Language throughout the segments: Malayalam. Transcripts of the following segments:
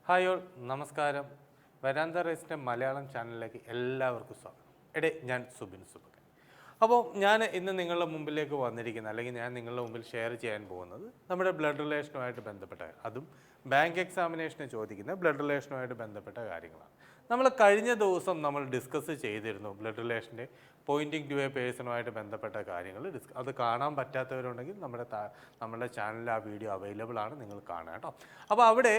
ഹായ് ഓൾ, നമസ്കാരം. വരാന്ത റേസിൻ്റെ മലയാളം ചാനലിലേക്ക് എല്ലാവർക്കും സ്വാഗതം. ഞാൻ സുബിൻ സുബകൻ. അപ്പോൾ ഞാൻ ഇന്ന് നിങ്ങളുടെ മുമ്പിലേക്ക് വന്നിരിക്കുന്ന, അല്ലെങ്കിൽ ഞാൻ നിങ്ങളുടെ മുമ്പിൽ ഷെയർ ചെയ്യാൻ പോകുന്നത് നമ്മുടെ ബ്ലഡ് റിലേഷനുമായിട്ട് ബന്ധപ്പെട്ട, അതും ബാങ്ക് എക്സാമിനേഷന് ചോദിക്കുന്ന ബ്ലഡ് റിലേഷനുമായിട്ട് ബന്ധപ്പെട്ട കാര്യങ്ങളാണ്. നമ്മൾ കഴിഞ്ഞ ദിവസം നമ്മൾ ഡിസ്കസ് ചെയ്തിരുന്നു ബ്ലഡ് റിലേഷൻ്റെ പോയിൻറ്റിങ് ടു എ പേഴ്സണുമായിട്ട് ബന്ധപ്പെട്ട കാര്യങ്ങൾ. അത് കാണാൻ പറ്റാത്തവരുണ്ടെങ്കിൽ നമ്മുടെ ചാനലിൽ ആ വീഡിയോ അവൈലബിൾ ആണ്, നിങ്ങൾ കാണുക കേട്ടോ. അപ്പോൾ അവിടെ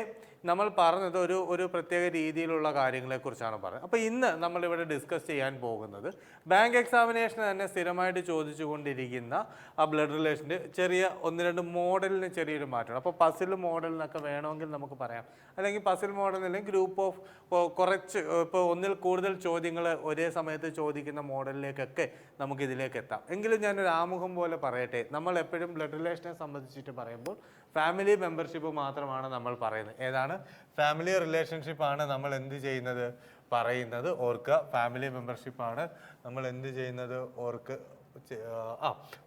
നമ്മൾ പറഞ്ഞത് ഒരു പ്രത്യേക രീതിയിലുള്ള കാര്യങ്ങളെക്കുറിച്ചാണ് പറഞ്ഞത്. അപ്പോൾ ഇന്ന് നമ്മളിവിടെ ഡിസ്കസ് ചെയ്യാൻ പോകുന്നത് ബാങ്ക് എക്സാമിനേഷന് തന്നെ സ്ഥിരമായിട്ട് ചോദിച്ചുകൊണ്ടിരിക്കുന്ന ആ ബ്ലഡ് റിലേഷൻ്റെ ഒന്ന് രണ്ട് മോഡലിന് ചെറിയൊരു മാറ്റമാണ്. അപ്പോൾ പസിൽ മോഡലിനൊക്കെ വേണമെങ്കിൽ നമുക്ക് പറയാം, അല്ലെങ്കിൽ പസിൽ മോഡലിൽ ഗ്രൂപ്പ് ഓഫ് കുറച്ച് ഇപ്പോൾ ഒന്നിൽ കൂടുതൽ ചോദ്യങ്ങൾ ഒരേ സമയത്ത് ചോദിക്കുന്ന മോഡലിലേക്കൊക്കെ നമുക്കിതിലേക്ക് എത്താം. എങ്കിലും ഞാനൊരു ആമുഖം പോലെ പറയട്ടെ, നമ്മൾ എപ്പോഴും ബ്ലഡ് റിലേഷനെ സംബന്ധിച്ചിട്ട് പറയുമ്പോൾ ഫാമിലി മെമ്പർഷിപ്പ് മാത്രമാണ് നമ്മൾ പറയുന്നത്. ഏതാണ്? ഫാമിലി റിലേഷൻഷിപ്പാണ് നമ്മൾ എന്ത് ചെയ്യുന്നത് പറയുന്നത്, ഓർക്കുക. ഫാമിലി മെമ്പർഷിപ്പാണ് നമ്മൾ എന്ത് ചെയ്യുന്നത്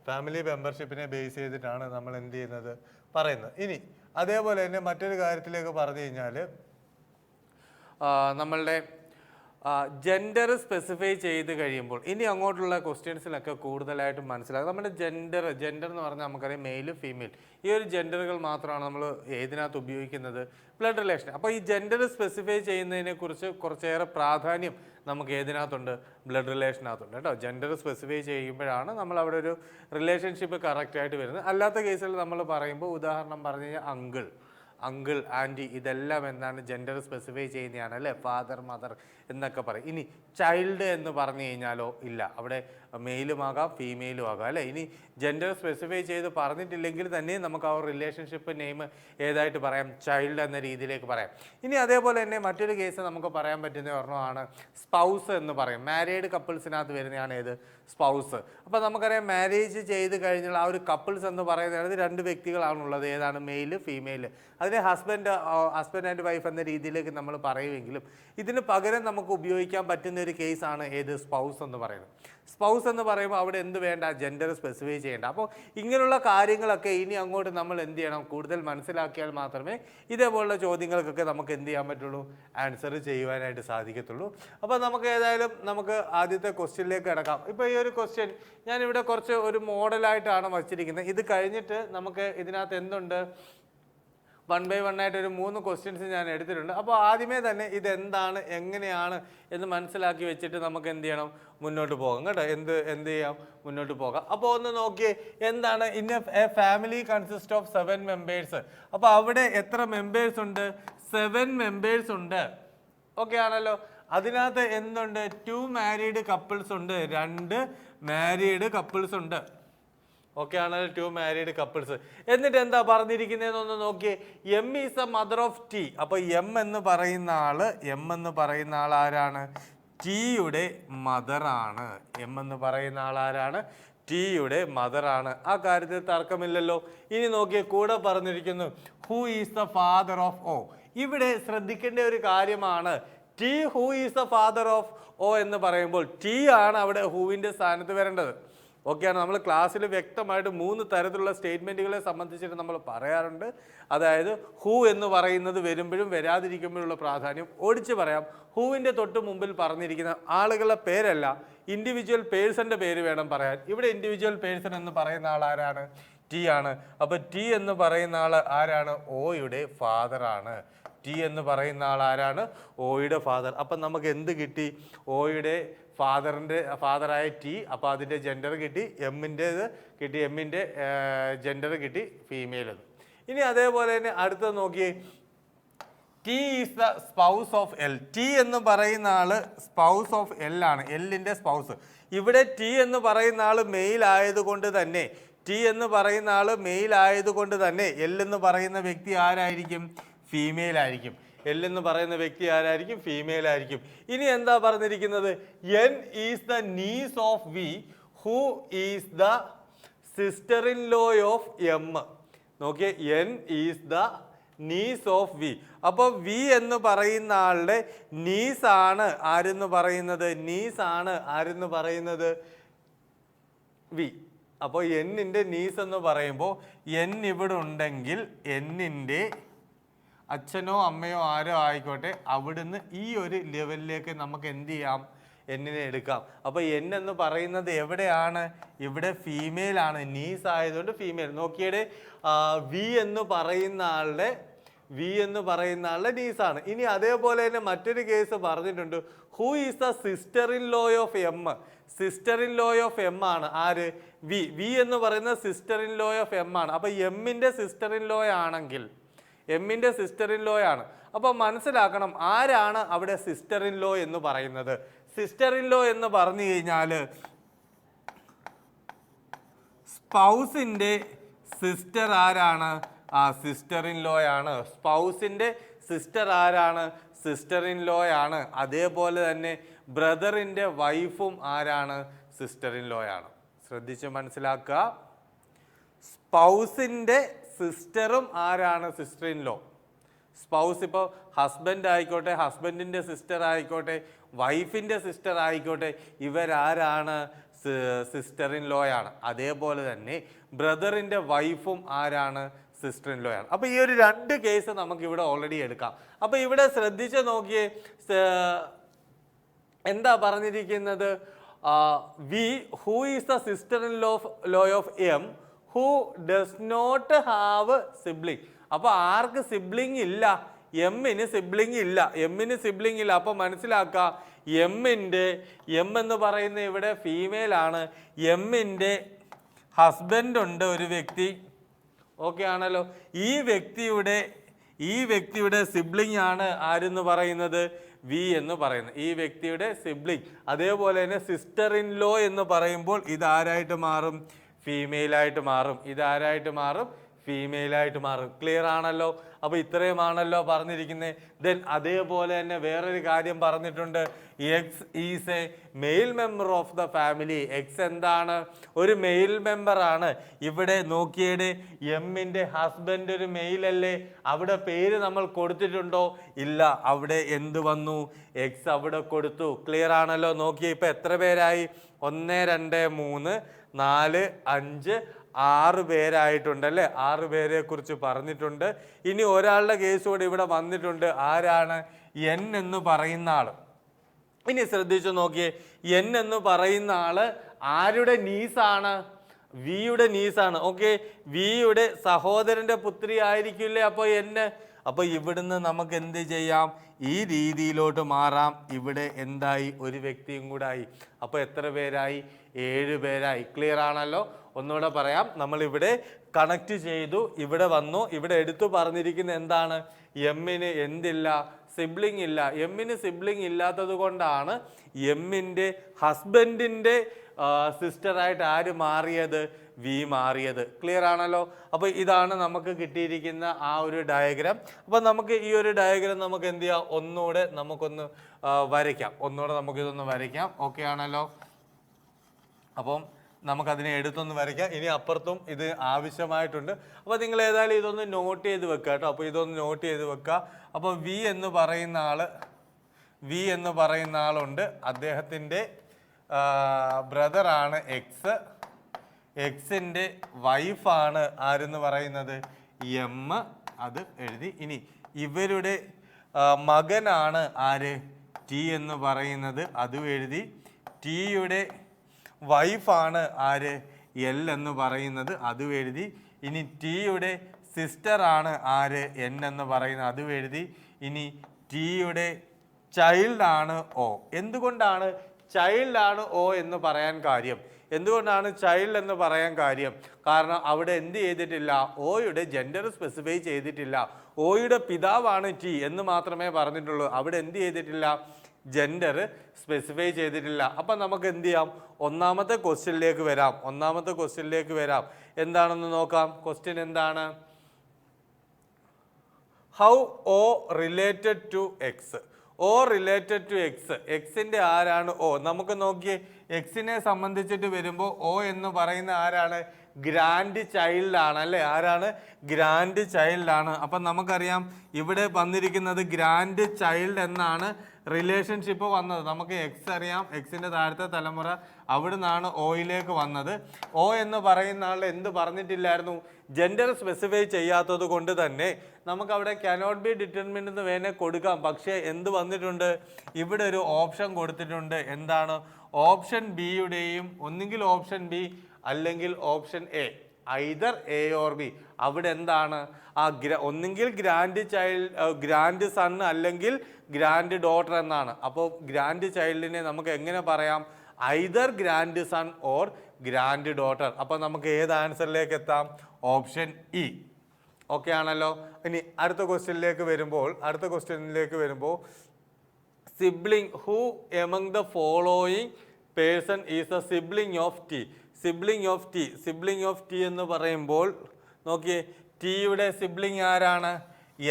ഫാമിലി മെമ്പർഷിപ്പിനെ ബേസ് ചെയ്തിട്ടാണ് നമ്മൾ എന്ത് ചെയ്യുന്നത് പറയുന്നത്. ഇനി അതേപോലെ തന്നെ മറ്റൊരു കാര്യത്തിലേക്ക് പറഞ്ഞു കഴിഞ്ഞാൽ, നമ്മളുടെ ജെൻഡർ സ്പെസിഫൈ ചെയ്ത് കഴിയുമ്പോൾ ഇനി അങ്ങോട്ടുള്ള ക്വസ്റ്റ്യൻസിലൊക്കെ കൂടുതലായിട്ടും മനസ്സിലാകും. നമ്മുടെ ജെൻഡർ എന്ന് പറഞ്ഞാൽ നമുക്കറിയാം മെയിൽ ഫീമെയിൽ, ഈ ഒരു ജെൻഡറുകൾ മാത്രമാണ് നമ്മൾ ഏതിനകത്ത് ഉപയോഗിക്കുന്നത്, ബ്ലഡ് റിലേഷൻ. അപ്പോൾ ഈ ജെൻഡർ സ്പെസിഫൈ ചെയ്യുന്നതിനെക്കുറിച്ച് കുറച്ചേറെ പ്രാധാന്യം നമുക്ക് ഏതിനകത്തുണ്ട്, ബ്ലഡ് റിലേഷനകത്തുണ്ട് കേട്ടോ. ജെൻഡർ സ്പെസിഫൈ ചെയ്യുമ്പോഴാണ് നമ്മൾ അവിടെ ഒരു റിലേഷൻഷിപ്പ് കറക്റ്റായിട്ട് വരുന്നത്. അല്ലാത്ത കേസിൽ നമ്മൾ പറയുമ്പോൾ, ഉദാഹരണം പറഞ്ഞു കഴിഞ്ഞാൽ അങ്കിൾ ആൻറ്റി, ഇതെല്ലാം എന്താണ് ജെൻഡർ സ്പെസിഫൈ ചെയ്യുന്നതാണ് അല്ലേ, ഫാദർ മദർ എന്നൊക്കെ പറയും. ഇനി ചൈൽഡ് എന്ന് പറഞ്ഞു കഴിഞ്ഞാലോ ഇല്ല, അവിടെ മെയിലും ആകാം ഫീമെയിലും ആകാം അല്ലേ. ഇനി ജെൻഡർ സ്പെസിഫൈ ചെയ്ത് പറഞ്ഞിട്ടില്ലെങ്കിൽ തന്നെ നമുക്ക് ആ റിലേഷൻഷിപ്പ് നെയിം ഏതായിട്ട് പറയാം, ചൈൽഡ് എന്ന രീതിയിലേക്ക് പറയാം. ഇനി അതേപോലെ തന്നെ മറ്റൊരു കേസ് നമുക്ക് പറയാൻ പറ്റുന്ന ഒരെണ്ണമാണ് സ്പൗസ് എന്ന് പറയും. മാരീഡ് കപ്പിൾസിനകത്ത് വരുന്നതാണ് ഏത്, സ്പൗസ്. അപ്പോൾ നമുക്കറിയാം മാരേജ് ചെയ്ത് കഴിഞ്ഞാൽ ആ ഒരു കപ്പിൾസ് എന്ന് പറയുന്നത് രണ്ട് വ്യക്തികളാണുള്ളത്, ഏതാണ്, മെയിൽ ഫീമെയിൽ. അതിനെ ഹസ്ബൻഡ് ആൻഡ് വൈഫ് എന്ന രീതിയിലേക്ക് നമ്മൾ പറയുമെങ്കിലും ഇതിന് പകരം നമുക്ക് ഉപയോഗിക്കാൻ പറ്റുന്ന ഒരു കേസാണ് ഏത്, സ്പൗസ് എന്ന് പറയുന്നത്. സ്പൗസ് എന്ന് പറയുമ്പോൾ അവിടെ എന്ത് വേണ്ട, ജെൻഡർ സ്പെസിഫൈ ചെയ്യേണ്ട. അപ്പോൾ ഇങ്ങനെയുള്ള കാര്യങ്ങളൊക്കെ ഇനി അങ്ങോട്ട് നമ്മൾ എന്ത് ചെയ്യണം, കൂടുതൽ മനസ്സിലാക്കിയാൽ മാത്രമേ ഇതേപോലുള്ള ചോദ്യങ്ങൾക്കൊക്കെ നമുക്ക് എന്ത് ചെയ്യാൻ പറ്റുള്ളൂ, ആൻസർ ചെയ്യുവാനായിട്ട് സാധിക്കത്തുള്ളൂ. അപ്പോൾ നമുക്ക് ആദ്യത്തെ ക്വസ്റ്റ്യനിലേക്ക് കിടക്കാം. ഇപ്പോൾ ഈ ഒരു ക്വസ്റ്റ്യൻ ഞാനിവിടെ കുറച്ച് ഒരു മോഡലായിട്ടാണ് വച്ചിരിക്കുന്നത്. ഇത് കഴിഞ്ഞിട്ട് നമുക്ക് ഇതിനകത്ത് എന്തുണ്ട്, 1 by 1 ആയിട്ട് ഒരു 3 ക്വസ്റ്റ്യൻസ് ഞാൻ എടുത്തിട്ടുണ്ട്. അപ്പോൾ ആദ്യമേ തന്നെ ഇതെന്താണ് എങ്ങനെയാണ് എന്ന് മനസ്സിലാക്കി വെച്ചിട്ട് നമുക്ക് എന്ത് ചെയ്യണം, മുന്നോട്ട് പോകാം കേട്ടോ. എന്ത് ചെയ്യാം, മുന്നോട്ട് പോകാം. അപ്പോൾ ഒന്ന് നോക്കിയേ, എന്താണ് A family consist of 7 members. അപ്പോൾ അവിടെ എത്ര മെമ്പേഴ്സ് ഉണ്ട്, 7 മെമ്പേഴ്സ് ഉണ്ട്. ഓക്കെ ആണല്ലോ. അതിനകത്ത് എന്തുണ്ട്, 2 മാരീഡ് കപ്പിൾസ് ഉണ്ട്, 2 മാരീഡ് കപ്പിൾസ് ഉണ്ട്. ഓക്കെ ആണല്ലോ, 2 മാരീഡ് കപ്പിൾസ്. എന്നിട്ട് എന്താ പറഞ്ഞിരിക്കുന്നതെന്നൊന്ന് നോക്കിയേ, M is A mother of T. അപ്പോൾ എം എന്ന് പറയുന്ന ആൾ ആരാണ്, ടിയുടെ മദറാണ്. എം എന്ന് പറയുന്ന ആൾ ആരാണ്, ടിയുടെ മദറാണ്. ആ കാര്യത്തിൽ തർക്കമില്ലല്ലോ. ഇനി നോക്കിയേ, കൂടെ പറഞ്ഞിരിക്കുന്നു who is the father of O. ഇവിടെ ശ്രദ്ധിക്കേണ്ട ഒരു കാര്യമാണ്, T who is the father of O എന്ന് പറയുമ്പോൾ ടി ആണ് അവിടെ ഹൂവിൻ്റെ സ്ഥാനത്ത് വരേണ്ടത്. ഓക്കെയാണ്. നമ്മൾ ക്ലാസ്സിൽ വ്യക്തമായിട്ട് 3 തരത്തിലുള്ള സ്റ്റേറ്റ്മെൻറ്റുകളെ സംബന്ധിച്ചിട്ട് നമ്മൾ പറയാറുണ്ട്. അതായത് ഹൂ എന്ന് പറയുന്നത് വരുമ്പോഴും വരാതിരിക്കുമ്പോഴുള്ള പ്രാധാന്യം ഓടിച്ച് പറയാം. ഹൂവിൻ്റെ തൊട്ട് മുമ്പിൽ പറഞ്ഞിരിക്കുന്ന ആളുകളുടെ പേരല്ല, ഇൻഡിവിജ്വൽ പേഴ്സൻ്റെ പേര് വേണം പറയാൻ. ഇവിടെ ഇൻഡിവിജ്വൽ പേഴ്സൺ എന്ന് പറയുന്ന ആൾ ആരാണ്, ടി ആണ്. അപ്പോൾ ടി എന്ന് പറയുന്ന ആൾ ആരാണ്, ഓയുടെ ഫാദറാണ്. ടി എന്ന് പറയുന്ന ആൾ ആരാണ്, ഓയുടെ ഫാദർ. അപ്പം നമുക്ക് എന്ത് കിട്ടി, ഓയുടെ ഫാദറായ ടി. അപ്പോൾ അതിൻ്റെ ജെൻഡർ കിട്ടി, എമ്മിൻ്റേത് കിട്ടി, എമ്മിൻ്റെ ജെൻഡർ കിട്ടി, ഫീമെയിൽ എന്ന്. ഇനി അതേപോലെ തന്നെ അടുത്തത് നോക്കിയേ, T is the spouse of L. T എന്ന് പറയുന്ന ആൾ സ്പൗസ് ഓഫ് എൽ ആണ്, എല്ലിൻ്റെ സ്പൗസ്. ഇവിടെ ടി എന്ന് പറയുന്ന ആൾ മെയിൽ ആയതുകൊണ്ട് തന്നെ എൽ എന്ന് പറയുന്ന വ്യക്തി ആരായിരിക്കും, ഫീമെയിൽ ആയിരിക്കും. എൽ എന്ന് പറയുന്ന വ്യക്തി ആരായിരിക്കും, ഫീമെയിൽ ആയിരിക്കും. ഇനി എന്താ പറഞ്ഞിരിക്കുന്നത്, N is the niece of V who is the sister in law of M. നോക്കിയേ, N is the niece of V. അപ്പോൾ വി എന്ന് പറയുന്ന ആളുടെ നീസാണ് ആരെന്ന് പറയുന്നത്, വി. അപ്പോൾ എന്നിൻ്റെ നീസ് എന്ന് പറയുമ്പോൾ എൻ ഇവിടെ ഉണ്ടെങ്കിൽ എന്നിൻ്റെ അച്ഛനോ അമ്മയോ ആരോ ആയിക്കോട്ടെ, അവിടുന്ന് ഈ ഒരു ലെവലിലേക്ക് നമുക്ക് എന്ത് ചെയ്യാം, എന്നിനെ എടുക്കാം. അപ്പോൾ എൻ എന്ന് പറയുന്നത് എവിടെയാണ്? ഇവിടെ ഫീമെയിൽ ആണ്, നീസ് ആയതുകൊണ്ട് ഫീമെയിൽ. നോക്കിയുടെ വി എന്ന് പറയുന്ന ആളുടെ നീസാണ്. ഇനി അതേപോലെ തന്നെ മറ്റൊരു കേസ് പറഞ്ഞിട്ടുണ്ട്. Who is the sister in law of M? Sister in law of M ആണ് ആര്? വി എന്ന് പറയുന്ന sister in law of M ആണ്. അപ്പൊ എമ്മിന്റെ സിസ്റ്റർ ഇൻ ലോ ആണെങ്കിൽ, എമ്മിന്റെ സിസ്റ്റർ ഇൻ ലോ ആണ്. അപ്പൊ മനസ്സിലാക്കണം ആരാണ് അവിടെ സിസ്റ്റർ ഇൻ ലോ എന്ന് പറയുന്നത്. സിസ്റ്റർ ഇൻ ലോ എന്ന് പറഞ്ഞു കഴിഞ്ഞാൽ സ്പൗസിന്റെ സിസ്റ്റർ ആരാണ്? സിസ്റ്റർ ഇൻ ലോ ആണ്. സ്പൗസിന്റെ സിസ്റ്റർ ആരാണ്? സിസ്റ്റർ ഇൻ ലോ ആണ്. അതേപോലെ തന്നെ ബ്രദറിന്റെ വൈഫും ആരാണ്? സിസ്റ്റർ ഇൻ ലോ ആണ്. ശ്രദ്ധിച്ച് മനസ്സിലാക്കുക. സ്പൗസിന്റെ സിസ്റ്ററും ആരാണ്? Sister in law. സ്പൗസ് ഇപ്പോൾ ഹസ്ബൻഡ് ആയിക്കോട്ടെ, ഹസ്ബൻഡിന്റെ സിസ്റ്റർ ആയിക്കോട്ടെ, വൈഫിന്റെ സിസ്റ്റർ ആയിക്കോട്ടെ, ഇവരാരാണ്? സിസ്റ്റർ ഇൻ ലോ ആണ്. അതേപോലെ തന്നെ ബ്രദറിന്റെ വൈഫും ആരാണ്? സിസ്റ്റർ ഇൻ ലോ ആണ്. അപ്പൊ ഈ ഒരു രണ്ട് കേസ് നമുക്ക് ഇവിടെ ഓൾറെഡി എടുക്കാം. അപ്പൊ ഇവിടെ ശ്രദ്ധിച്ച് നോക്കിയേ, എന്താ പറഞ്ഞിരിക്കുന്നത്? V who is the sister in law of M who does not have sibling. അപ്പൊ ആർക്ക് സിബ്ലിംഗ് ഇല്ല? എമ്മിന് സിബ്ലിംഗ് ഇല്ല. എമ്മിന് സിബ്ലിംഗ് ഇല്ല. അപ്പൊ മനസ്സിലാക്കുക, എം എന്ന് പറയുന്ന ഇവിടെ ഫീമെയിൽ ആണ്. എമ്മിന്റെ ഹസ്ബൻഡ് ഉണ്ട്, ഒരു വ്യക്തി. ഓക്കെ ആണല്ലോ. ഈ വ്യക്തിയുടെ സിബ്ലിംഗ് ആണ് ആരെന്ന് പറയുന്നത്? വി എന്ന് പറയുന്നത്. ഈ വ്യക്തിയുടെ സിബ്ലിംഗ്. അതേപോലെ തന്നെ സിസ്റ്റർ ഇൻ ലോ എന്ന് പറയുമ്പോൾ ഇതാരായിട്ട് മാറും? ഫീമെയിൽ ആയിട്ട് മാറും. ഇതാരായിട്ട് മാറും? ഫീമെയിൽ ആയിട്ട് മാറും. ക്ലിയർ ആണല്ലോ. അപ്പൊ ഇത്രയുമാണല്ലോ പറഞ്ഞിരിക്കുന്നത്. ദെൻ അതേപോലെ തന്നെ വേറൊരു കാര്യം പറഞ്ഞിട്ടുണ്ട്. X is a male member of the family. X എന്താണ്? ഒരു മെയിൽ മെമ്പർ ആണ്. ഇവിടെ നോക്കിയുടെ എമ്മിന്റെ ഹസ്ബൻഡ് ഒരു മെയിൽ അല്ലേ? അവിടെ പേര് നമ്മൾ കൊടുത്തിട്ടുണ്ടോ? ഇല്ല. അവിടെ എന്ത് വന്നു? എക്സ് അവിടെ കൊടുത്തു. ക്ലിയർ ആണല്ലോ. നോക്കിയേ, ഇപ്പൊ എത്ര പേരായി? 1 2 3 4 5 6 പേരായിട്ടുണ്ട് അല്ലേ? 6 പേരെ കുറിച്ച് പറഞ്ഞിട്ടുണ്ട്. ഇനി ഒരാളുടെ കേസ് കൂടെ ഇവിടെ വന്നിട്ടുണ്ട്. ആരാണ്? എൻ എന്ന് പറയുന്ന ആള്. ഇനി ശ്രദ്ധിച്ചു നോക്കിയേ, എൻ എന്ന് പറയുന്ന ആള് ആരുടെ നീസാണ്? വിയുടെ നീസാണ്. ഓക്കെ, വിയുടെ സഹോദരന്റെ പുത്രി ആയിരിക്കില്ലേ അപ്പൊ എന്നെ? അപ്പൊ ഇവിടുന്ന് നമുക്ക് എന്ത് ചെയ്യാം? ഈ രീതിയിലോട്ട് മാറാം. ഇവിടെ എന്തായി? ഒരു വ്യക്തിയും കൂടെ ആയി. അപ്പൊ എത്ര പേരായി? 7 പേരായി. ക്ലിയർ ആണല്ലോ. ഒന്നുകൂടെ പറയാം. നമ്മൾ ഇവിടെ കണക്ട് ചെയ്തു, ഇവിടെ വന്നു. ഇവിടെ എടുത്തു പറഞ്ഞിരിക്കുന്ന എന്താണ്? എമ്മിന് എന്തില്ല? സിബ്ലിംഗ് ഇല്ല. എമ്മിന് സിബ്ലിംഗ് ഇല്ലാത്തത് കൊണ്ടാണ് എമ്മിന്റെ ഹസ്ബൻഡിന്റെ സിസ്റ്ററായിട്ട് ആര് മാറിയത്? വി മാറിയത്. ക്ലിയർ ആണല്ലോ. അപ്പൊ ഇതാണ് നമുക്ക് കിട്ടിയിരിക്കുന്ന ആ ഒരു ഡയഗ്രാം. അപ്പൊ നമുക്ക് ഈ ഒരു ഡയഗ്രാം നമുക്ക് എന്ത് ചെയ്യാം? ഒന്നുകൂടെ നമുക്കൊന്ന് വരയ്ക്കാം. നമുക്കിതൊന്ന് വരയ്ക്കാം. ഓക്കെ ആണല്ലോ. അപ്പം നമുക്കതിനെ എടുത്തൊന്ന് വരയ്ക്കാം. ഇനി അപ്പുറത്തും ഇത് ആവശ്യമായിട്ടുണ്ട്. അപ്പോൾ നിങ്ങൾ ഏതായാലും ഇതൊന്ന് നോട്ട് ചെയ്ത് വെക്കുക കേട്ടോ. അപ്പോൾ ഇതൊന്ന് നോട്ട് ചെയ്ത് വെക്കുക. അപ്പോൾ വി എന്ന് പറയുന്ന ആളുണ്ട്. അദ്ദേഹത്തിൻ്റെ ബ്രദറാണ് എക്സ്. എക്സിൻ്റെ വൈഫാണ് ആരെന്ന് പറയുന്നത്? എം. അത് എഴുതി. ഇനി ഇവരുടെ മകനാണ് ആര്? ടി എന്ന് പറയുന്നത്. അതും എഴുതി. ടിയുടെ വൈഫാണ് ആര്? എൽ എന്ന് പറയുന്നത്. അതും എഴുതി. ഇനി ടിയുടെ സിസ്റ്റർ ആണ് ആര്? എൻ എന്ന് പറയുന്നത്. അതും എഴുതി. ഇനി ടിയുടെ ചൈൽഡ് ആണ് ഓ. എന്തുകൊണ്ടാണ് ചൈൽഡ് ആണ് ഓ എന്ന് പറയാൻ കാര്യം? എന്തുകൊണ്ടാണ് ചൈൽഡ് എന്ന് പറയാൻ കാര്യം? കാരണം അവിടെ എന്ത് ചെയ്തിട്ടില്ല? ഓയുടെ ജെൻഡർ സ്പെസിഫൈ ചെയ്തിട്ടില്ല. ഓയുടെ പിതാവാണ് ടി എന്ന് മാത്രമേ പറഞ്ഞിട്ടുള്ളൂ. അവിടെ എന്ത് ചെയ്തിട്ടില്ല? ജെൻഡർ സ്പെസിഫൈ ചെയ്തിട്ടില്ല. അപ്പം നമുക്ക് എന്ത് ചെയ്യാം? ഒന്നാമത്തെ ക്വസ്റ്റ്യനിലേക്ക് വരാം. എന്താണെന്ന് നോക്കാം. ക്വസ്റ്റ്യൻ എന്താണ്? How O related to X. O related to X. എക്സിൻ്റെ ആരാണ് ഓ? നമുക്ക് നോക്കിയേ, എക്സിനെ സംബന്ധിച്ചിട്ട് വരുമ്പോൾ ഓ എന്ന് പറയുന്ന ആരാണ്? ഗ്രാൻഡ് ചൈൽഡ് ആണ് അല്ലേ? ആരാണ്? ഗ്രാൻഡ് ചൈൽഡ് ആണ്. അപ്പം നമുക്കറിയാം ഇവിടെ വന്നിരിക്കുന്നത് ഗ്രാൻഡ് ചൈൽഡ് എന്നാണ് റിലേഷൻഷിപ്പ് വന്നത്. നമുക്ക് എക്സ് അറിയാം, എക്സിൻ്റെ താഴത്തെ തലമുറ, അവിടെ നിന്നാണ് ഓയിലേക്ക് വന്നത്. ഓ എന്ന് പറയുന്ന ആൾ എന്ത് പറഞ്ഞിട്ടില്ലായിരുന്നു? ജെൻഡർ സ്പെസിഫൈ ചെയ്യാത്തത് കൊണ്ട് തന്നെ നമുക്ക് അവിടെ കാനോട്ട് ബി ഡിറ്റർമിൻഡ് എന്ന് വേണേൽ കൊടുക്കാം. പക്ഷേ എന്ത് വന്നിട്ടുണ്ട്? ഇവിടെ ഒരു ഓപ്ഷൻ കൊടുത്തിട്ടുണ്ട്. എന്താണ്? ഓപ്ഷൻ ബിയുടെയും, ഒന്നുകിൽ ഓപ്ഷൻ ബി അല്ലെങ്കിൽ option A, either A or B. അവിടെ എന്താണ്? ഒന്നുകിൽ ഗ്രാൻഡ് ചൈൽഡ്, ഗ്രാൻഡ് സൺ അല്ലെങ്കിൽ ഗ്രാൻഡ് ഡോട്ടർ എന്നാണ്. അപ്പോൾ ഗ്രാൻഡ് ചൈൽഡിനെ നമുക്ക് എങ്ങനെ പറയാം? Either grandson or granddaughter. അപ്പോൾ നമുക്ക് ഏത് ആൻസറിലേക്ക് എത്താം? Option E. ഓക്കെ ആണല്ലോ. ഇനി അടുത്ത ക്വസ്റ്റ്യനിലേക്ക് വരുമ്പോൾ sibling who among the following person is A sibling of T. Sibling of T എന്ന് പറയുമ്പോൾ നോക്കിയേ, ടിയുടെ സിബ്ലിംഗ് ആരാണ്?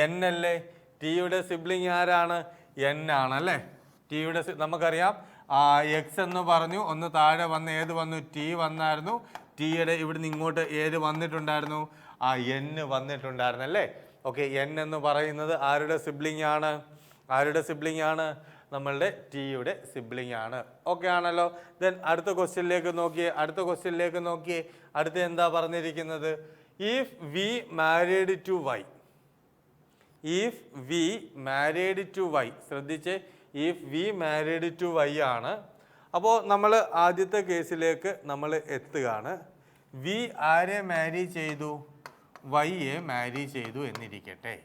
എൻ അല്ലേ? ടിയുടെ സിബ്ലിംഗ് ആരാണ്? എൻ ആണല്ലേ? ടിയുടെ നമുക്കറിയാം എക്സ് എന്ന് പറഞ്ഞു, ഒന്ന് താഴെ വന്ന് ഏത് വന്നു? ടി വന്നായിരുന്നു. ടിയുടെ ഇവിടുന്ന് ഇങ്ങോട്ട് ഏത് വന്നിട്ടുണ്ടായിരുന്നു? എൻ വന്നിട്ടുണ്ടായിരുന്നു അല്ലേ? ഓക്കെ, എൻ എന്ന് പറയുന്നത് ആരുടെ സിബ്ലിംഗ് ആണ്? നമ്മളുടെ ടിയുടെ സിബ്ലിംഗ് ആണ്. ഓക്കെ ആണല്ലോ. ദെൻ അടുത്ത ക്വസ്റ്റ്യനിലേക്ക് നോക്കിയേ. അടുത്ത എന്താ പറഞ്ഞിരിക്കുന്നത്? If V married to Y. ശ്രദ്ധിച്ച്, if V married to Y ആണ്. അപ്പോൾ നമ്മൾ ആദ്യത്തെ കേസിലേക്ക് നമ്മൾ എത്തുകയാണ്. വി ആരെ മാരി ചെയ്തു? വൈയെ മാരി ചെയ്തു എന്നിരിക്കട്ടെ.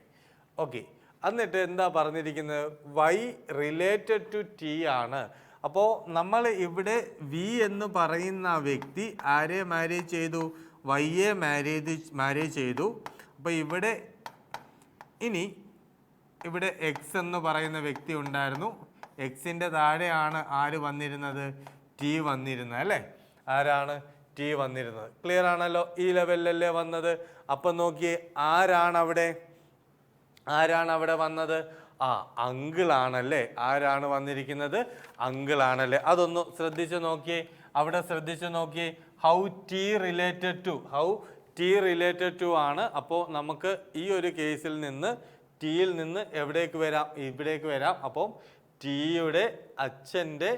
ഓക്കെ, എന്നിട്ട് എന്താ പറഞ്ഞിരിക്കുന്നത്? വൈ റിലേറ്റഡ് ടു ടി ആണ്. അപ്പോൾ നമ്മൾ ഇവിടെ വി എന്ന് പറയുന്ന വ്യക്തി ആരെ മാരേജ് ചെയ്തു? വൈയെ മാരേജ് ചെയ്തു. അപ്പോൾ ഇവിടെ എക്സ് എന്ന് പറയുന്ന വ്യക്തി ഉണ്ടായിരുന്നു. എക്സിൻ്റെ താഴെയാണ് ആര് വന്നിരുന്നത്? ടി വന്നിരുന്നത് അല്ലേ? ആരാണ്? ടി വന്നിരുന്നത്. ക്ലിയർ ആണല്ലോ? ഈ ലെവലിലല്ലേ വന്നത്? അപ്പം നോക്കിയേ, ആരാണ് അവിടെ വന്നത്? അങ്കിളാണല്ലേ? ആരാണ് വന്നിരിക്കുന്നത്? അങ്കിളാണല്ലേ? അതൊന്ന് ശ്രദ്ധിച്ച് നോക്കിയേ. ഹൗ ടി റിലേറ്റഡ് ടു ആണ്. അപ്പോൾ നമുക്ക് ഈ ഒരു കേസിൽ നിന്ന് ടിയിൽ നിന്ന് എവിടേക്ക് വരാം? ഇവിടേക്ക് വരാം. അപ്പം ടിയുടെ അച്ഛൻ്റെ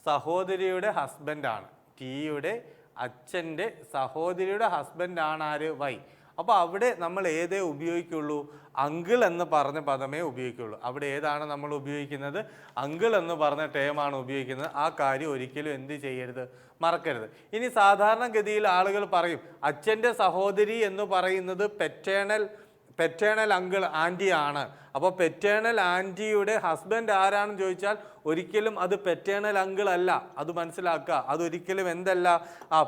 സഹോദരിയുടെ ഹസ്ബൻഡാണ്. ടിയുടെ അച്ഛൻ്റെ സഹോദരിയുടെ ഹസ്ബൻഡാണ് ആര്? വൈ. അപ്പോൾ അവിടെ നമ്മൾ ഏതേ ഉപയോഗിക്കുള്ളൂ? അങ്കിൾ എന്ന് പറഞ്ഞ പദമേ ഉപയോഗിക്കുള്ളൂ. അവിടെ ഏതാണ് നമ്മൾ ഉപയോഗിക്കുന്നത്? അങ്കിൾ എന്ന് പറഞ്ഞ ടേമാണ് ഉപയോഗിക്കുന്നത്. ആ കാര്യം ഒരിക്കലും എന്ത് ചെയ്യരുത്? മറക്കരുത്. ഇനി സാധാരണഗതിയിൽ ആളുകൾ പറയും അച്ഛൻ്റെ സഹോദരി എന്ന് പറയുന്നത് പെറ്റേണൽ അങ്കിൾ ആൻറ്റിയാണ്. അപ്പോൾ പെറ്റേണൽ ആൻറ്റിയുടെ ഹസ്ബൻഡ് ആരാണെന്ന് ചോദിച്ചാൽ ഒരിക്കലും അത് പെറ്റേണൽ അങ്കിൾ അല്ല. അത് മനസ്സിലാക്കുക. അതൊരിക്കലും എന്തല്ല?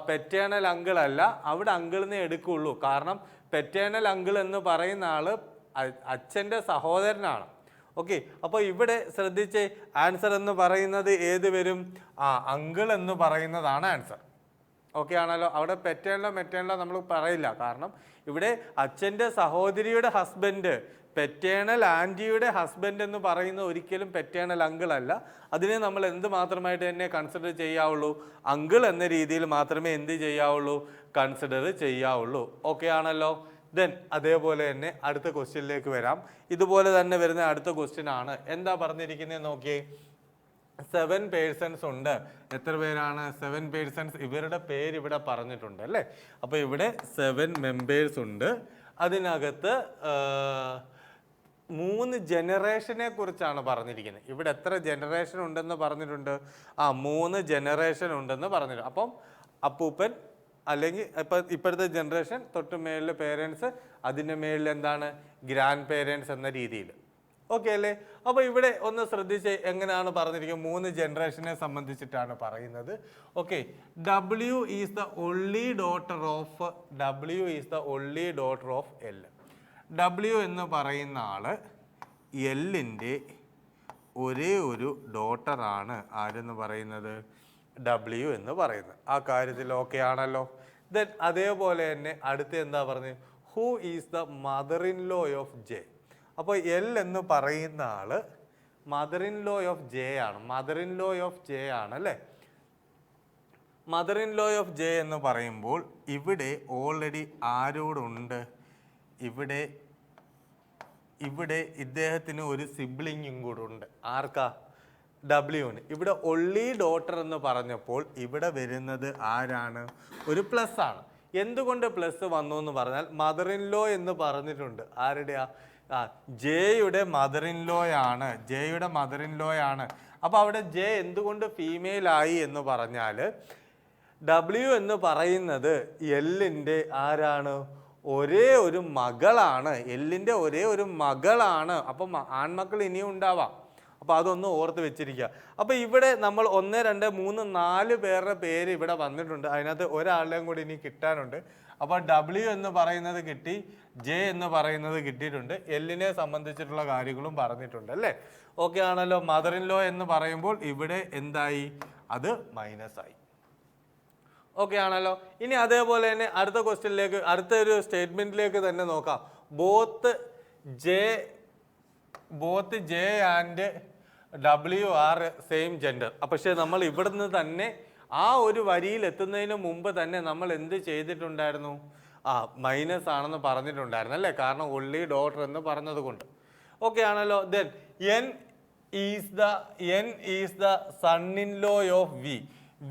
പെറ്റേണൽ അങ്കിൾ അല്ല. അവിടെ അങ്കിളിനെ എടുക്കുള്ളൂ. കാരണം പെറ്റേണൽ അങ്കിൾ എന്ന് പറയുന്ന ആള് അച്ഛൻ്റെ സഹോദരനാണ്. ഓക്കെ, അപ്പോൾ ഇവിടെ ശ്രദ്ധിച്ച്, ആൻസർ എന്ന് പറയുന്നത് ഏത് വരും? അങ്കിൾ എന്ന് പറയുന്നതാണ് ആൻസർ. ഓക്കെ ആണല്ലോ? അവിടെ മെറ്റേണലോ നമ്മൾ പറയില്ല. കാരണം ഇവിടെ അച്ഛൻ്റെ സഹോദരിയുടെ ഹസ്ബൻഡ്, പെറ്റേണൽ ആൻറ്റിയുടെ ഹസ്ബൻഡ് എന്ന് പറയുന്ന ഒരിക്കലും പെറ്റേണൽ അങ്കിൾ അല്ല. അതിനെ നമ്മൾ എന്ത് മാത്രമായിട്ട് തന്നെ കൺസിഡർ ചെയ്യാവുള്ളൂ? അങ്കിൾ എന്ന രീതിയിൽ മാത്രമേ എന്ത് ചെയ്യാവുള്ളൂ? കൺസിഡർ ചെയ്യാവുള്ളൂ. ഓക്കെ ആണല്ലോ? ദെൻ അതേപോലെ തന്നെ അടുത്ത ക്വസ്റ്റ്യനിലേക്ക് വരാം. ഇതുപോലെ തന്നെ വരുന്ന അടുത്ത ക്വസ്റ്റ്യൻ ആണ്. എന്താ പറഞ്ഞിരിക്കുന്നത് നോക്കിയേ. 7 പേഴ്സൺസ് ഉണ്ട്. എത്ര പേരാണ്? 7 പേഴ്സൺസ്. ഇവരുടെ പേര് ഇവിടെ പറഞ്ഞിട്ടുണ്ട് അല്ലേ? അപ്പോൾ ഇവിടെ 7 മെമ്പേഴ്സ് ഉണ്ട്. അതിനകത്ത് 3 ജനറേഷനെ കുറിച്ചാണ് പറഞ്ഞിരിക്കുന്നത്. ഇവിടെ എത്ര ജനറേഷൻ ഉണ്ടെന്ന് പറഞ്ഞിട്ടുണ്ട്? 3 ജനറേഷൻ ഉണ്ടെന്ന് പറഞ്ഞിട്ടുണ്ട്. അപ്പം അപ്പൂപ്പൻ അല്ലെങ്കിൽ ഇപ്പോഴത്തെ ജനറേഷൻ, തൊട്ട് മേളിൽ പേരൻസ്, അതിൻ്റെ മേളിൽ എന്താണ്? ഗ്രാൻഡ് പേരൻസ് എന്ന രീതിയിൽ. ഓക്കെ അല്ലേ? അപ്പോൾ ഇവിടെ ഒന്ന് ശ്രദ്ധിച്ച് എങ്ങനെയാണ് പറഞ്ഞിരിക്കുന്നത്? 3 ജനറേഷനെ സംബന്ധിച്ചിട്ടാണ് പറയുന്നത്. Okay, W is the only daughter of L. W എന്ന് പറയുന്ന ആള് എല്ലിൻ്റെ ഒരേ ഒരു ഡോട്ടറാണ് ആരെന്ന് പറയുന്നത്? ഡബ്ല്യു എന്ന് പറയുന്നത്. ആ കാര്യത്തിൽ ഓക്കെ ആണല്ലോ? ദെൻ അതേപോലെ തന്നെ അടുത്ത് എന്താ പറഞ്ഞത്? Who is the mother in law of J. അപ്പോൾ എൽ എന്ന് പറയുന്ന ആള് mother in law of J ആണ്. അല്ലേ? Mother in law of J എന്ന് പറയുമ്പോൾ ഇവിടെ ഓൾറെഡി ആരോടുണ്ട്, ഇവിടെ ഇവിടെ ഇദ്ദേഹത്തിന് ഒരു സിബ്ലിങ്ങും കൂടെ ഉണ്ട്. ആർക്കാ? ഡബ്ല്യുവിന്. ഇവിടെ ഒള്ളി ഡോട്ടർ എന്ന് പറഞ്ഞപ്പോൾ ഇവിടെ വരുന്നത് ആരാണ്? ഒരു പ്ലസ് ആണ്. എന്തുകൊണ്ട് പ്ലസ് വന്നു എന്ന് പറഞ്ഞാൽ മദർ ഇൻ ലോ എന്ന് പറഞ്ഞിട്ടുണ്ട്. ആരുടെയാ? ജെയുടെ മദർ ഇൻ ലോ ആണ്. ജെയുടെ മദർ ഇൻ ലോ ആണ്. അപ്പോൾ അവിടെ ജെ എന്തുകൊണ്ട് ഫീമെയിൽ ആയി എന്ന് പറഞ്ഞാൽ ഡബ്ല്യു എന്ന് പറയുന്നത് എല്ലിൻ്റെ ആരാണ്? ഒരേ ഒരു മകളാണ്. എല്ലിൻ്റെ ഒരേ ഒരു മകളാണ്. അപ്പം ആൺമക്കൾ ഇനിയും ഉണ്ടാവാം. അപ്പോൾ അതൊന്ന് ഓർത്ത് വെച്ചിരിക്കുക. അപ്പോൾ ഇവിടെ നമ്മൾ 1 2 3 4 പേരുടെ പേര് ഇവിടെ വന്നിട്ടുണ്ട്. അതിനകത്ത് ഒരാളുടെയും കൂടി ഇനി കിട്ടാനുണ്ട്. അപ്പോൾ ഡബ്ല്യു എന്ന് പറയുന്നത് കിട്ടി, ജെ എന്ന് പറയുന്നത് കിട്ടിയിട്ടുണ്ട്, എല്ലിനെ സംബന്ധിച്ചിട്ടുള്ള കാര്യങ്ങളും പറഞ്ഞിട്ടുണ്ട് അല്ലേ? ഓക്കെ ആണല്ലോ. മദർ ഇൻ ലോ എന്ന് പറയുമ്പോൾ ഇവിടെ എന്തായി? അത് മൈനസ് ആയി. ഓക്കെ ആണല്ലോ. ഇനി അതേപോലെ തന്നെ അടുത്ത ക്വസ്റ്റ്യനിലേക്ക്, അടുത്ത ഒരു സ്റ്റേറ്റ്മെന്റിലേക്ക് തന്നെ നോക്കാം. Both J and W are same gender. പക്ഷേ നമ്മൾ ഇവിടുന്ന് തന്നെ ആ ഒരു വരിയിൽ എത്തുന്നതിന് മുമ്പ് തന്നെ നമ്മൾ എന്ത് ചെയ്തിട്ടുണ്ടായിരുന്നു? മൈനസ് ആണെന്ന് പറഞ്ഞിട്ടുണ്ടായിരുന്നു അല്ലേ? കാരണം ഒള്ളി ഡോട്ടർ എന്ന് പറഞ്ഞത് കൊണ്ട്. ഓക്കെ ആണല്ലോ. Then N is the son in law of V.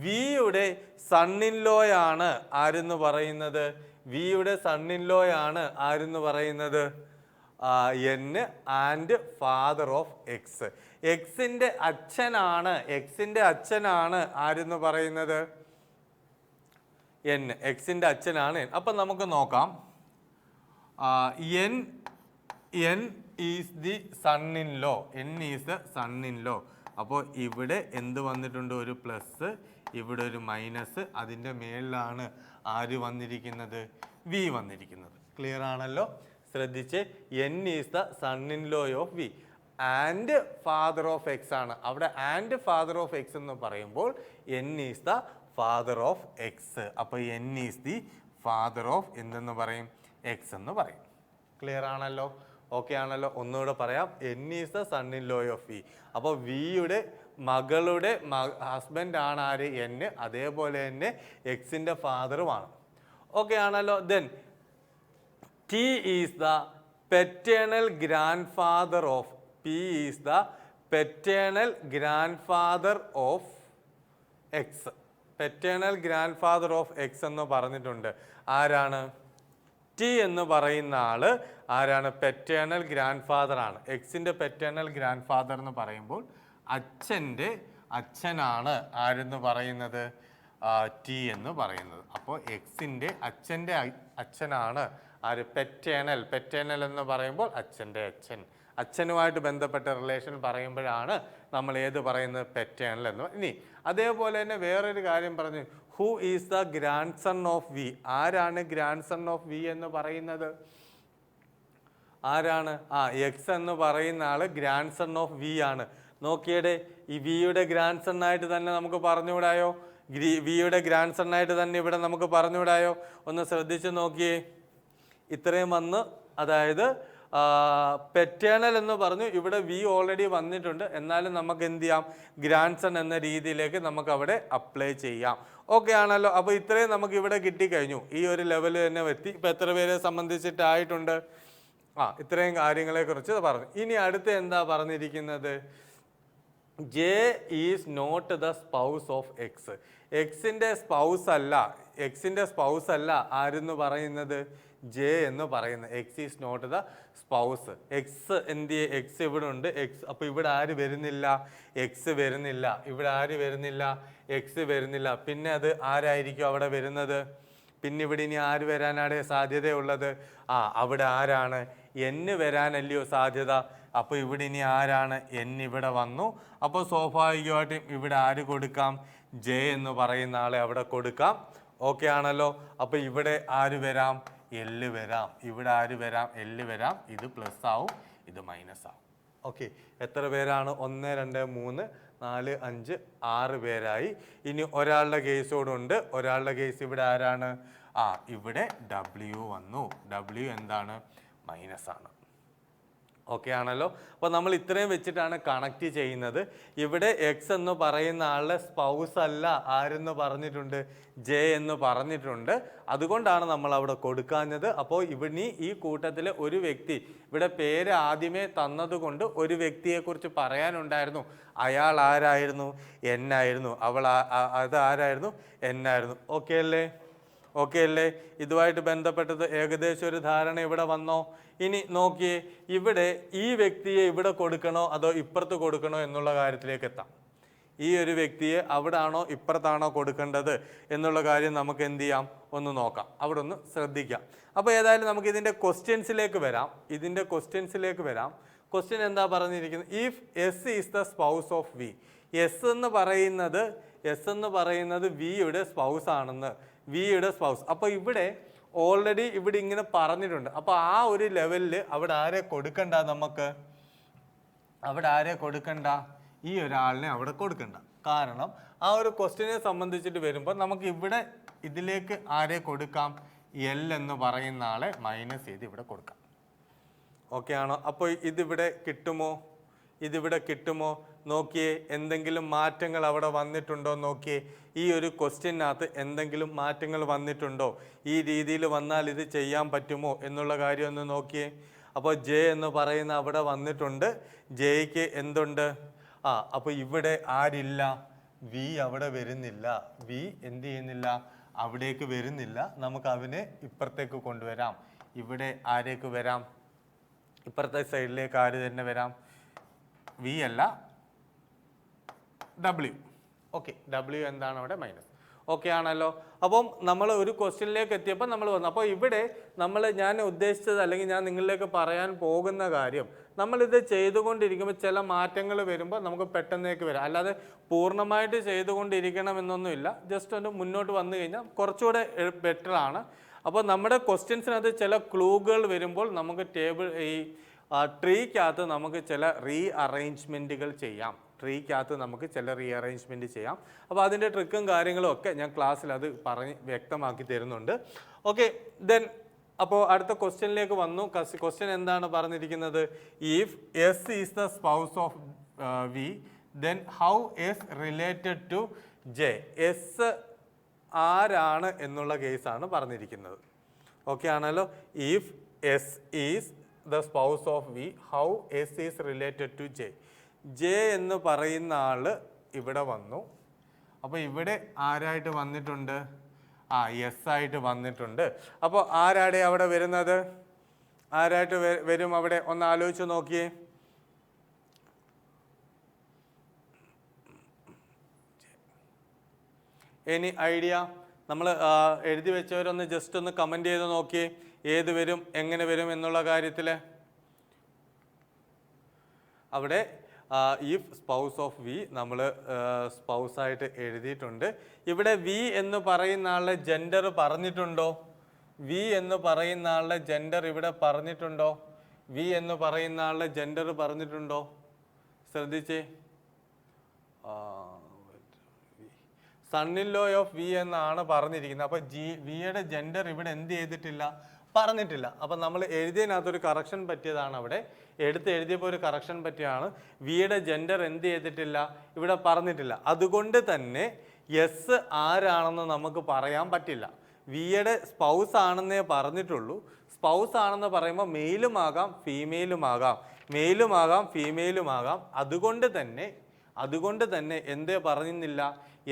വിയുടെ സൺ ഇൻ ലോ ആണ് ആരെന്ന് പറയുന്നത്? വിയുടെ സൺ ഇൻ ലോ ആണ് ആരെന്ന് പറയുന്നത്? N and father of X. എക്സിന്റെ അച്ഛനാണ് ആരെന്ന് പറയുന്നത്? എൻ. എക്സിന്റെ അച്ഛനാണ് എൻ. അപ്പം നമുക്ക് നോക്കാം. N is the son in law. N is the son in law. അപ്പോൾ ഇവിടെ എന്ത് വന്നിട്ടുണ്ട്? ഒരു പ്ലസ്, ഇവിടെ ഒരു മൈനസ്, അതിൻ്റെ മേളിലാണ് ആര് വന്നിരിക്കുന്നത്? വി വന്നിരിക്കുന്നത്. ക്ലിയർ ആണല്ലോ? ശ്രദ്ധിച്ച്, N is the son in law of V and father of X ആണ്. അവിടെ ആൻഡ് ഫാദർ ഓഫ് എക്സ് എന്ന് പറയുമ്പോൾ N is the father of X. അപ്പോൾ N is the father of എന്തെന്ന് പറയും? എക്സ് എന്ന് പറയും. ക്ലിയർ ആണല്ലോ? ഓക്കെ ആണല്ലോ? ഒന്നുകൂടെ പറയാം. N is the son in law of V. അപ്പോൾ വിയുടെ മകളുടെ ഹസ്ബൻഡ് ആണ് ആര്? എൻ. അതേപോലെ തന്നെ എക്സിൻ്റെ ഫാദറുമാണ്. ഓക്കെ ആണല്ലോ? Then T is the paternal grand father of. P is the paternal grand father of X. Paternal grand father of X എന്ന് പറഞ്ഞിട്ടുണ്ട്. ആരാണ്? ടി എന്ന് പറയുന്ന ആള് ആരാണ്? പെറ്റേണൽ ഗ്രാൻഡ് ഫാദർ ആണ്. എക്സിന്റെ പെറ്റേണൽ ഗ്രാൻഡ് ഫാദർ എന്ന് പറയുമ്പോൾ അച്ഛൻ്റെ അച്ഛനാണ് ആരെന്ന് പറയുന്നത്? ടി എന്ന് പറയുന്നത്. അപ്പോൾ എക്സിന്റെ അച്ഛൻ്റെ അച്ഛനാണ് ആര്? പെറ്റേണൽ. പെറ്റേണൽ എന്ന് പറയുമ്പോൾ അച്ഛൻ്റെ അച്ഛൻ. അച്ഛനുമായിട്ട് ബന്ധപ്പെട്ട റിലേഷൻ പറയുമ്പോഴാണ് നമ്മൾ ഏത് പറയുന്നത്? പെറ്റേണൽ എന്ന്. ഇനി അതേപോലെ തന്നെ വേറൊരു കാര്യം പറഞ്ഞു. Who is the grandson of V. ആരാണ് ഗ്രാൻഡ് സൺ ഓഫ് വി എന്ന് പറയുന്നത്? ആരാണ്? എക്സ് എന്ന് പറയുന്ന ആള് ഗ്രാൻഡ് സൺ ഓഫ് വി ആണ്. നോക്കിയടെ, ഈ വിയുടെ ഗ്രാൻഡ് സൺ ആയിട്ട് തന്നെ നമുക്ക് പറഞ്ഞുകൂടായോ? വിയുടെ ഗ്രാൻഡ് സൺ ആയിട്ട് തന്നെ ഇവിടെ നമുക്ക് പറഞ്ഞുകൂടായോ? ഒന്ന് ശ്രദ്ധിച്ച് നോക്കിയേ. ഇത്രയും വന്ന്, അതായത് പെറ്റേണൽ എന്ന് പറഞ്ഞു, ഇവിടെ വി ഓൾറെഡി വന്നിട്ടുണ്ട്. എന്നാലും നമുക്ക് എന്ത് ചെയ്യാം? ഗ്രാൻഡ് സൺ എന്ന രീതിയിലേക്ക് നമുക്ക് അവിടെ അപ്ലൈ ചെയ്യാം. ഓക്കെ ആണല്ലോ? അപ്പോൾ ഇത്രയും നമുക്ക് ഇവിടെ കിട്ടിക്കഴിഞ്ഞു. ഈ ഒരു ലെവൽ തന്നെ എത്തി. ഇപ്പം എത്ര പേരെ സംബന്ധിച്ചിട്ടായിട്ടുണ്ട്? ഇത്രയും കാര്യങ്ങളെക്കുറിച്ച് പറഞ്ഞു. ഇനി അടുത്ത് എന്താ പറഞ്ഞിരിക്കുന്നത്? J is not the spouse of X. എക്സിൻ്റെ സ്പൗസ് അല്ല ആരെന്ന് പറയുന്നത്? ജെ എന്ന് പറയുന്നത്. X is not the spouse. X എന്ത്? എക്സ് ഇവിടെ ഉണ്ട്. എക്സ്, അപ്പോൾ ഇവിടെ ആര് വരുന്നില്ല? എക്സ് വരുന്നില്ല. ഇവിടെ ആര് വരുന്നില്ല? എക്സ് വരുന്നില്ല. പിന്നെ അത് ആരായിരിക്കും അവിടെ വരുന്നത്? പിന്നെ ഇവിടെ ഇനി ആര് വരാനാണ് സാധ്യതയുള്ളത്? അവിടെ ആരാണ്? എന്ന് വരാനല്ലയോ സാധ്യത? അപ്പോൾ ഇവിടെ ഇനി ആരാണ്? എൻ ഇവിടെ വന്നു. അപ്പോൾ സ്വാഭാവികമായിട്ടും ഇവിടെ ആര് കൊടുക്കാം? ജെ എന്ന് പറയുന്ന ആളെ അവിടെ കൊടുക്കാം. ഓക്കെ ആണല്ലോ? അപ്പോൾ ഇവിടെ ആര് വരാം? എല്ല് വരാം. ഇവിടെ ആര് വരാം? എല്ല് വരാം. ഇത് പ്ലസ് ആവും, ഇത് മൈനസ് ആവും. ഓക്കെ, എത്ര പേരാണ്? 1 2 3 4 5 6 പേരായി. ഇനി ഒരാളുടെ കേസോടുണ്ട്. ഒരാളുടെ കേസ് ഇവിടെ ആരാണ്? ഇവിടെ ഡബ്ല്യു വന്നു. ഡബ്ല്യു എന്താണ്? മൈനസ് ആണ്. ഓക്കെ ആണല്ലോ. അപ്പോൾ നമ്മൾ ഇത്രയും വെച്ചിട്ടാണ് കണക്ട് ചെയ്യുന്നത്. ഇവിടെ എക്സ് എന്ന് പറയുന്ന ആളുടെ സ്പൗസ് അല്ല ആരെന്ന് പറഞ്ഞിട്ടുണ്ട്, ജെ എന്ന് പറഞ്ഞിട്ടുണ്ട്. അതുകൊണ്ടാണ് നമ്മൾ അവിടെ കൊടുക്കാഞ്ഞത്. അപ്പോൾ ഇവിടെ ഈ കൂട്ടത്തിൽ ഒരു വ്യക്തി, ഇവിടെ പേര് ആദ്യമേ തന്നതുകൊണ്ട് ഒരു വ്യക്തിയെക്കുറിച്ച് പറയാനുണ്ടായിരുന്നു. അയാൾ ആരായിരുന്നു? എന്നായിരുന്നു. അത് ആരായിരുന്നു? എന്നായിരുന്നു. ഓക്കെ അല്ലേ? ഓക്കെ അല്ലേ? ഇതുമായിട്ട് ബന്ധപ്പെട്ടത് ഏകദേശം ഒരു ധാരണ ഇവിടെ വന്നോ? ഇനി നോക്കിയേ, ഇവിടെ ഈ വ്യക്തിയെ ഇവിടെ കൊടുക്കണോ അതോ ഇപ്പുറത്ത് കൊടുക്കണോ എന്നുള്ള കാര്യത്തിലേക്ക് എത്താം. ഈ ഒരു വ്യക്തിയെ അവിടെ ആണോ ഇപ്പുറത്താണോ കൊടുക്കേണ്ടത് എന്നുള്ള കാര്യം നമുക്ക് എന്ത് ചെയ്യാം, ഒന്ന് നോക്കാം. അവിടെ ഒന്ന് ശ്രദ്ധിക്കാം. അപ്പോൾ ഏതായാലും നമുക്ക് ഇതിൻ്റെ ക്വസ്റ്റ്യൻസിലേക്ക് വരാം. ക്വസ്റ്റ്യൻ എന്താ പറഞ്ഞിരിക്കുന്നത്? If S is the spouse of V. S എന്ന് പറയുന്നത് വിയുടെ സ്പൗസ് ആണെന്ന്, വിയുടെ സ്പൗസ്. അപ്പോൾ ഇവിടെ ഓൾറെഡി ഇവിടെ ഇങ്ങനെ പറഞ്ഞിട്ടുണ്ട്. അപ്പോൾ ആ ഒരു ലെവലിൽ അവിടെ ആരെ കൊടുക്കണ്ട, നമുക്ക് അവിടെ ആരെ കൊടുക്കണ്ട, ഈ ഒരാളിനെ അവിടെ കൊടുക്കണ്ട. കാരണം ആ ഒരു ക്വസ്റ്റ്യനെ സംബന്ധിച്ചിട്ട് വരുമ്പോൾ നമുക്ക് ഇവിടെ ഇതിലേക്ക് ആരെ കൊടുക്കാം, എൽ എന്ന് പറയുന്ന ആളെ മൈനസ് ചെയ്ത് ഇവിടെ കൊടുക്കാം. ഓക്കെ ആണോ? അപ്പോൾ ഇതിവിടെ കിട്ടുമോ? നോക്കിയേ, എന്തെങ്കിലും മാറ്റങ്ങൾ അവിടെ വന്നിട്ടുണ്ടോ നോക്കിയേ. ഈ ഒരു ക്വസ്റ്റ്യനകത്ത് എന്തെങ്കിലും മാറ്റങ്ങൾ വന്നിട്ടുണ്ടോ? ഈ രീതിയിൽ വന്നാൽ ഇത് ചെയ്യാൻ പറ്റുമോ എന്നുള്ള കാര്യം ഒന്ന് നോക്കിയേ. അപ്പോൾ ജെ എന്ന് പറയുന്ന അവിടെ വന്നിട്ടുണ്ട്. ജെയ്ക്ക് എന്തുണ്ട്? അപ്പോൾ ഇവിടെ ആരില്ല? വി അവിടെ വരുന്നില്ല. വി എന്ത് ചെയ്യുന്നില്ല? അവിടേക്ക് വരുന്നില്ല. നമുക്ക് അവനെ ഇപ്പുറത്തേക്ക് കൊണ്ടുവരാം. ഇവിടെ ആരേക്ക് വരാം? ഇപ്പുറത്തെ സൈഡിലേക്ക് ആര് തന്നെ വരാം? വി അല്ല, ഡബ്ല്യു. ഓക്കെ, ഡബ്ല്യു എന്താണ് അവിടെ? മൈനസ്. ഓക്കെ ആണല്ലോ. അപ്പം നമ്മൾ ഒരു ക്വസ്റ്റ്യനിലേക്ക് എത്തിയപ്പോൾ നമ്മൾ വന്നു. അപ്പോൾ ഇവിടെ ഞാൻ ഉദ്ദേശിച്ചത്, അല്ലെങ്കിൽ ഞാൻ നിങ്ങളിലേക്ക് പറയാൻ പോകുന്ന കാര്യം, നമ്മളിത് ചെയ്തുകൊണ്ടിരിക്കുമ്പോൾ ചില മാറ്റങ്ങൾ വരുമ്പോൾ നമുക്ക് പെട്ടെന്നേക്ക് വരാം. അല്ലാതെ പൂർണ്ണമായിട്ട് ചെയ്തുകൊണ്ടിരിക്കണമെന്നൊന്നുമില്ല. ജസ്റ്റ് ഒന്ന് മുന്നോട്ട് വന്നു കഴിഞ്ഞാൽ കുറച്ചുകൂടെ ബെറ്ററാണ്. അപ്പോൾ നമ്മുടെ ക്വസ്റ്റ്യൻസിനകത്ത് ചില ക്ലൂകൾ വരുമ്പോൾ നമുക്ക് ട്രീക്കകത്ത് നമുക്ക് ചില റീഅറേഞ്ച്മെൻറ്റുകൾ ചെയ്യാം. അപ്പോൾ അതിൻ്റെ ട്രിക്കും കാര്യങ്ങളും ഒക്കെ ഞാൻ ക്ലാസ്സിൽ അത് പറഞ്ഞ് വ്യക്തമാക്കി തരുന്നുണ്ട്. ഓക്കെ, ദെൻ അപ്പോൾ അടുത്ത ക്വസ്റ്റ്യനിലേക്ക് വന്നു. ക്വസ്റ്റ്യൻ എന്താണ് പറഞ്ഞിരിക്കുന്നത്? If S is the spouse of V, then how S related to J. S ആരാണ് എന്നുള്ള കേസാണ് പറഞ്ഞിരിക്കുന്നത്. ഓക്കെ ആണല്ലോ. If S is the spouse of V, how S is related to J. J എന്ന് പറയുന്ന ആള് ഇവിടെ വന്നു. അപ്പോൾ ഇവിടെ ആരായിട്ട് വന്നിട്ടുണ്ട്? എസ് ആയിട്ട് വന്നിട്ടുണ്ട്. അപ്പോൾ ആരാടെ അവിടെ വരുന്നത്? ആരായിട്ട് വരും അവിടെ? ഒന്ന് ആലോചിച്ച് നോക്കിയേ. Any idea? നമ്മൾ എഴുതി വെച്ചവരൊന്ന് ജസ്റ്റ് ഒന്ന് കമൻറ്റ് ചെയ്ത് നോക്കിയേ. ഏത് വരും, എങ്ങനെ വരും എന്നുള്ള കാര്യത്തിൽ. അവിടെ ഇഫ് സ്പൗസ് ഓഫ് വി നമ്മൾ സ്പൗസായിട്ട് എഴുതിയിട്ടുണ്ട്. ഇവിടെ വി എന്ന് പറയുന്ന ആളുടെ ജെൻഡർ പറഞ്ഞിട്ടുണ്ടോ? ഇവിടെ പറഞ്ഞിട്ടുണ്ടോ? ശ്രദ്ധിച്ചേ. സണ്ണിൻ ലോ ഓഫ് വി എന്നാണ് പറഞ്ഞിരിക്കുന്നത്. അപ്പോൾ വിയുടെ ജെൻഡർ ഇവിടെ എന്ത് ചെയ്തിട്ടില്ല? പറഞ്ഞിട്ടില്ല. അപ്പം നമ്മൾ എഴുതിയതിനകത്തൊരു കറക്ഷൻ പറ്റിയതാണ്. അവിടെ എഴുതിയപ്പോൾ ഒരു കറക്ഷൻ പറ്റിയാണ്. വിയുടെ ജെൻഡർ എന്ത് ചെയ്തിട്ടില്ല? ഇവിടെ പറഞ്ഞിട്ടില്ല. അതുകൊണ്ട് തന്നെ എസ് ആരാണെന്ന് നമുക്ക് പറയാൻ പറ്റില്ല. വിയുടെ സ്പൗസ് ആണെന്നേ പറഞ്ഞിട്ടുള്ളൂ. സ്പൗസ് ആണെന്ന് പറയുമ്പോൾ മെയിലുമാകാം ഫീമെയിലുമാകാം. അതുകൊണ്ട് തന്നെ എന്തേ പറയുന്നില്ല?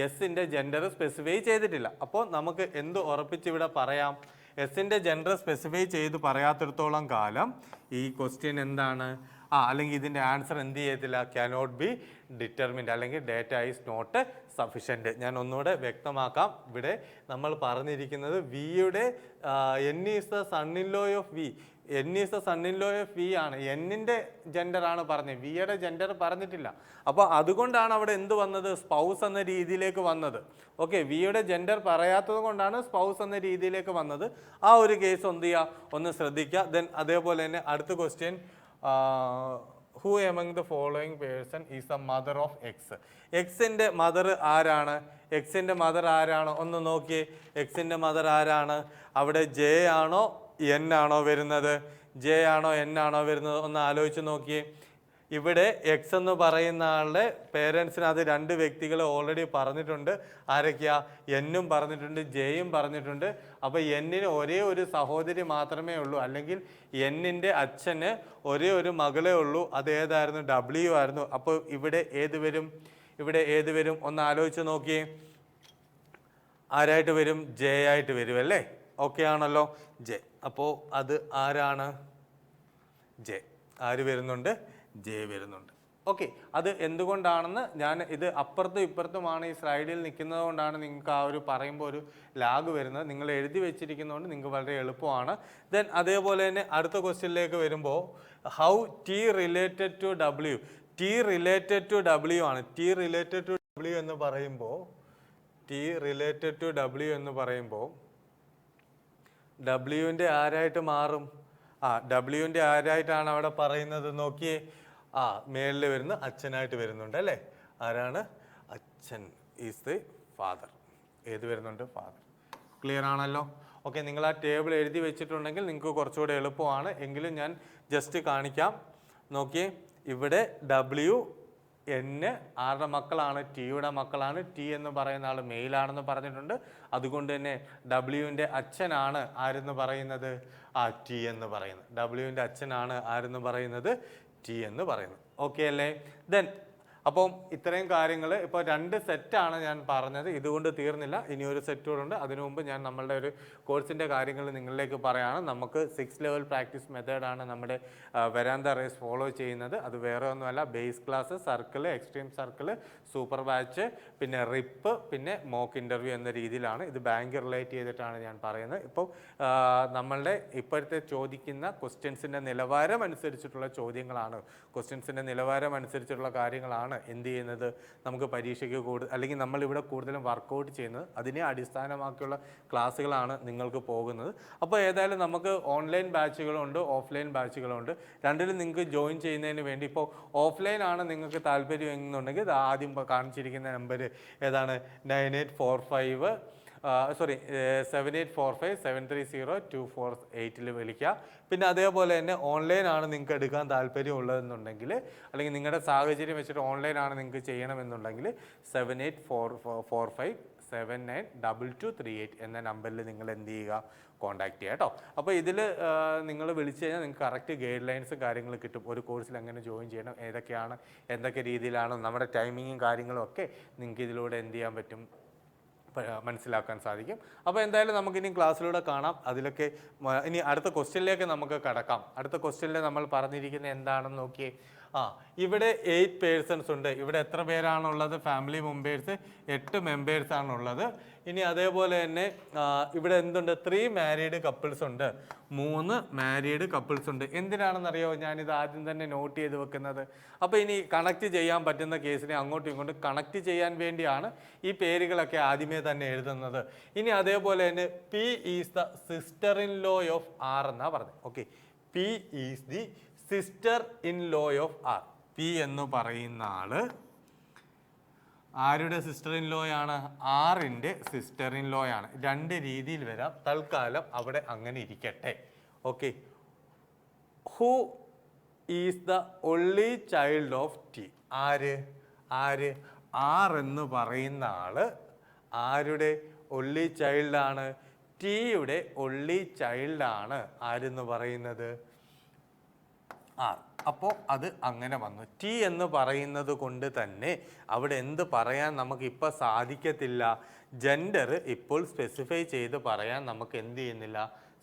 എസിൻ്റെ ജെൻഡർ സ്പെസിഫൈ ചെയ്തിട്ടില്ല. അപ്പോൾ നമുക്ക് എന്ത് ഉറപ്പിച്ച് ഇവിടെ പറയാം? എസിൻ്റെ ജെൻഡർ സ്പെസിഫൈ ചെയ്ത് പറയാത്തിടത്തോളം കാലം ഈ ക്വസ്റ്റ്യൻ എന്താണ്? അല്ലെങ്കിൽ ഇതിൻ്റെ ആൻസർ എന്ത് ചെയ്യത്തില്ല? ക്യാനോട്ട് ബി ഡിറ്റർമിൻഡ്, അല്ലെങ്കിൽ ഡേറ്റ ഈസ് നോട്ട് സഫിഷ്യൻറ്റ്. ഞാൻ ഒന്നുകൂടെ വ്യക്തമാക്കാം. ഇവിടെ നമ്മൾ പറഞ്ഞിരിക്കുന്നത് വിയുടെ N is the son in law of V. ആണ്. എന്നിൻ്റെ ജെൻഡറാണ് പറഞ്ഞത്, വിയുടെ ജെൻഡർ പറഞ്ഞിട്ടില്ല. അപ്പോൾ അതുകൊണ്ടാണ് അവിടെ എന്ത് വന്നത്? സ്പൗസ് എന്ന രീതിയിലേക്ക് വന്നത്. ഓക്കെ, വിയുടെ ജെൻഡർ പറയാത്തത് കൊണ്ടാണ് സ്പൗസ് എന്ന രീതിയിലേക്ക് വന്നത്. ആ ഒരു കേസ് എന്ത് ചെയ്യുക? ഒന്ന് ശ്രദ്ധിക്കുക. ദെൻ അതേപോലെ തന്നെ അടുത്ത question, who among the following person is the mother of X. എക്സിൻ്റെ മദർ ആരാണ്? ഒന്ന് നോക്കിയേ. എക്സിൻ്റെ മദർ ആരാണ്? അവിടെ ജെ ആണോ എൻ ആണോ വരുന്നത്? ജെ ആണോ എൻ ആണോ വരുന്നത്? ഒന്ന് ആലോചിച്ച് നോക്കിയേ. ഇവിടെ എക്സ് എന്ന് പറയുന്ന ആളുടെ പേരൻസിന് അത് 2 വ്യക്തികൾ ഓൾറെഡി പറഞ്ഞിട്ടുണ്ട്. ആരൊക്കെയാ? എന്നും പറഞ്ഞിട്ടുണ്ട്, ജെയും പറഞ്ഞിട്ടുണ്ട്. അപ്പോൾ എന്നിന് ഒരേ ഒരു സഹോദരി മാത്രമേ ഉള്ളൂ, അല്ലെങ്കിൽ എന്നിൻ്റെ അച്ഛന് ഒരേ ഒരു മകളേ ഉള്ളൂ. അത് ഏതായിരുന്നു? ഡബ്ല്യു ആയിരുന്നു. അപ്പോൾ ഇവിടെ ഏത് വരും? ഇവിടെ ഏത് വരും? ഒന്ന് ആലോചിച്ച് നോക്കിയേ. ആരായിട്ട് വരും? ജെ ആയിട്ട് വരും അല്ലേ? ഓക്കെ ആണല്ലോ, ജെ. അപ്പോൾ അത് ആരാണ്? ജെ. ആര് വരുന്നുണ്ട്? ജെ വരുന്നുണ്ട്. ഓക്കെ, അത് എന്തുകൊണ്ടാണെന്ന് ഞാൻ ഇത് അപ്പുറത്തും ഇപ്പുറത്തുമാണ് ഈ സ്ലൈഡിൽ നിൽക്കുന്നത് കൊണ്ടാണ് നിങ്ങൾക്ക് ആ ഒരു പറയുമ്പോൾ ഒരു ലാഗ് വരുന്നത്. നിങ്ങൾ എഴുതി വെച്ചിരിക്കുന്നതുകൊണ്ട് നിങ്ങൾക്ക് വളരെ എളുപ്പമാണ്. ദെൻ അതേപോലെ തന്നെ അടുത്ത ക്വസ്റ്റ്യനിലേക്ക് വരുമ്പോൾ how T related to W. T related to W ആണ്. ടി റിലേറ്റഡ് ടു ഡബ്ല്യു എന്ന് പറയുമ്പോൾ ഡബ്ല്യുവിൻ്റെ ആരായിട്ട് മാറും? ഡബ്ല്യുവിൻ്റെ ആരായിട്ടാണ് അവിടെ പറയുന്നത്? നോക്കിയേ. മേളിൽ വരുന്ന അച്ഛനായിട്ട് വരുന്നുണ്ട് അല്ലേ? ആരാണ്? അച്ഛൻ ഈസ് ദി ഫാദർ. ഏത് വരുന്നുണ്ട്? ഫാദർ. ക്ലിയർ ആണല്ലോ? ഓക്കെ, നിങ്ങൾ ആ ടേബിൾ എഴുതി വെച്ചിട്ടുണ്ടെങ്കിൽ നിങ്ങൾക്ക് കുറച്ചുകൂടെ എളുപ്പമാണ്. എങ്കിലും ഞാൻ ജസ്റ്റ് കാണിക്കാം. നോക്കിയേ, ഇവിടെ ഡബ്ല്യു എൻ ആരുടെ മക്കളാണ്? ടിയുടെ മക്കളാണ്. ടി എന്ന് പറയുന്ന ആൾ മെയിലാണെന്ന് പറഞ്ഞിട്ടുണ്ട്. അതുകൊണ്ട് തന്നെ ഡബ്ല്യുവിൻ്റെ അച്ഛനാണ് ആരെന്ന് പറയുന്നത്? ടി എന്ന് പറയുന്നത്. ഡബ്ല്യുവിൻ്റെ അച്ഛനാണ് ആരെന്ന് പറയുന്നത്? ടി എന്ന് പറയുന്നത്. ഓക്കെ അല്ലേ? ദെൻ അപ്പം ഇത്രയും കാര്യങ്ങൾ ഇപ്പോൾ 2 സെറ്റാണ് ഞാൻ പറഞ്ഞത്. ഇതുകൊണ്ട് തീർന്നില്ല, ഇനി ഒരു സെറ്റ് കൂടെ ഉണ്ട്. അതിനു മുമ്പ് ഞാൻ നമ്മളുടെ ഒരു കോഴ്സിൻ്റെ കാര്യങ്ങൾ നിങ്ങളിലേക്ക് പറയുകയാണ്. നമുക്ക് 6 ലെവൽ പ്രാക്ടീസ് മെത്തേഡാണ് നമ്മുടെ വരാന്ത റേസ് ഫോളോ ചെയ്യുന്നത്. അത് വേറെ ഒന്നുമല്ല, base class, circle, extreme circle, super batch, പിന്നെ റിപ്പ്, പിന്നെ മോക്ക് ഇൻ്റർവ്യൂ എന്ന രീതിയിലാണ്. ഇത് ബാങ്ക് റിലേറ്റ് ചെയ്തിട്ടാണ് ഞാൻ പറയുന്നത്. ഇപ്പോൾ നമ്മളുടെ ഇപ്പോഴത്തെ ചോദിക്കുന്ന ക്വസ്റ്റ്യൻസിൻ്റെ നിലവാരം അനുസരിച്ചിട്ടുള്ള ചോദ്യങ്ങളാണ്, ക്വസ്റ്റ്യൻസിൻ്റെ നിലവാരം അനുസരിച്ചിട്ടുള്ള കാര്യങ്ങളാണ് എന്ത് ചെയ്യുന്നത് നമുക്ക് പരീക്ഷയ്ക്ക് അല്ലെങ്കിൽ നമ്മളിവിടെ കൂടുതലും വർക്കൗട്ട് ചെയ്യുന്നത്. അതിനെ അടിസ്ഥാനമാക്കിയുള്ള ക്ലാസ്സുകളാണ് നിങ്ങൾക്ക് പോകുന്നത്. അപ്പോൾ ഏതായാലും നമുക്ക് ഓൺലൈൻ ബാച്ചുകളുണ്ട്, ഓഫ്ലൈൻ ബാച്ചുകളുണ്ട്. രണ്ടിലും നിങ്ങൾക്ക് ജോയിൻ ചെയ്യുന്നതിന് വേണ്ടി ഇപ്പോൾ ഓഫ്ലൈൻ ആണ് നിങ്ങൾക്ക് താല്പര്യം എന്നുണ്ടെങ്കിൽ ആദ്യം കാണിച്ചിരിക്കുന്ന നമ്പർ ഏതാണ്? 7845730248 വിളിക്കുക. പിന്നെ അതേപോലെ തന്നെ ഓൺലൈനാണ് നിങ്ങൾക്ക് എടുക്കാൻ താല്പര്യമുള്ളതെന്നുണ്ടെങ്കിൽ, അല്ലെങ്കിൽ നിങ്ങളുടെ സാഹചര്യം വെച്ചിട്ട് ഓൺലൈനാണ് നിങ്ങൾക്ക് ചെയ്യണമെന്നുണ്ടെങ്കിൽ 7845792238 എന്ന നമ്പറിൽ നിങ്ങൾ എന്ത് ചെയ്യുക? കോൺടാക്ട് ചെയ്യുക കേട്ടോ. അപ്പോൾ ഇതിൽ നിങ്ങൾ വിളിച്ചു കഴിഞ്ഞാൽ നിങ്ങൾക്ക് കറക്റ്റ് ഗൈഡ് ലൈൻസും കാര്യങ്ങളും കിട്ടും. ഒരു കോഴ്സിൽ എങ്ങനെ ജോയിൻ ചെയ്യണം, ഏതൊക്കെയാണ്, എന്തൊക്കെ രീതിയിലാണ്, നമ്മുടെ ടൈമിങ്ങും കാര്യങ്ങളും ഒക്കെ നിങ്ങൾക്ക് ഇതിലൂടെ എന്ത് ചെയ്യാൻ പറ്റും? മനസ്സിലാക്കാൻ സാധിക്കും. അപ്പോൾ എന്തായാലും നമുക്കിനി ക്ലാസ്സിലൂടെ കാണാം. അതിലൊക്കെ ഇനി അടുത്ത ക്വസ്റ്റ്യനിലേക്ക് നമുക്ക് കടക്കാം. അടുത്ത ക്വസ്റ്റ്യനിൽ നമ്മൾ പറഞ്ഞിരിക്കുന്നത് എന്താണെന്ന് നോക്കിയേ. ഇവിടെ 8 പേഴ്സൺസ് ഉണ്ട്. ഇവിടെ എത്ര പേരാണുള്ളത്? Family members 8 മെമ്പേഴ്സാണുള്ളത്. ഇനി അതേപോലെ തന്നെ ഇവിടെ എന്തുണ്ട്? 3 മാരീഡ് കപ്പിൾസ് ഉണ്ട്, 3 മാരീഡ് കപ്പിൾസ് ഉണ്ട്. എന്തിനാണെന്നറിയോ ഞാനിത് ആദ്യം തന്നെ നോട്ട് ചെയ്ത് വെക്കുന്നത്? അപ്പോൾ ഇനി കണക്ട് ചെയ്യാൻ പറ്റുന്ന കേസിനെ അങ്ങോട്ടും ഇങ്ങോട്ടും കണക്ട് ചെയ്യാൻ വേണ്ടിയാണ് ഈ പേരുകളൊക്കെ ആദ്യമേ തന്നെ എഴുതുന്നത്. ഇനി അതേപോലെ തന്നെ P is the sister in law of R എന്നാണ് പറഞ്ഞത്. Okay, P is the sister in law of R. P എന്ന് പറയുന്ന ആള് ആരുടെ സിസ്റ്റർ ഇൻ ലോ ആണ്? ആറിൻ്റെ സിസ്റ്റർ ഇൻ ലോ ആണ്. 2 രീതിയിൽ വരാം. തൽക്കാലം അവിടെ അങ്ങനെ ഇരിക്കട്ടെ. Okay, who is the only child of T. ആര്? ആർ എന്ന് പറയുന്ന ആള് ആരുടെ ഒൺലി ചൈൽഡാണ്? ടിയുടെ ഒൺലി ചൈൽഡാണ് ആരെന്ന് പറയുന്നത്? അപ്പോൾ അത് അങ്ങനെ വന്നു. ടി എന്ന് പറയുന്നത് കൊണ്ട് തന്നെ അവിടെ എന്ത് പറയാൻ നമുക്കിപ്പോൾ സാധിക്കത്തില്ല? ജെൻഡർ ഇപ്പോൾ സ്പെസിഫൈ ചെയ്ത് പറയാൻ നമുക്ക് എന്ത് ചെയ്യുന്നില്ല?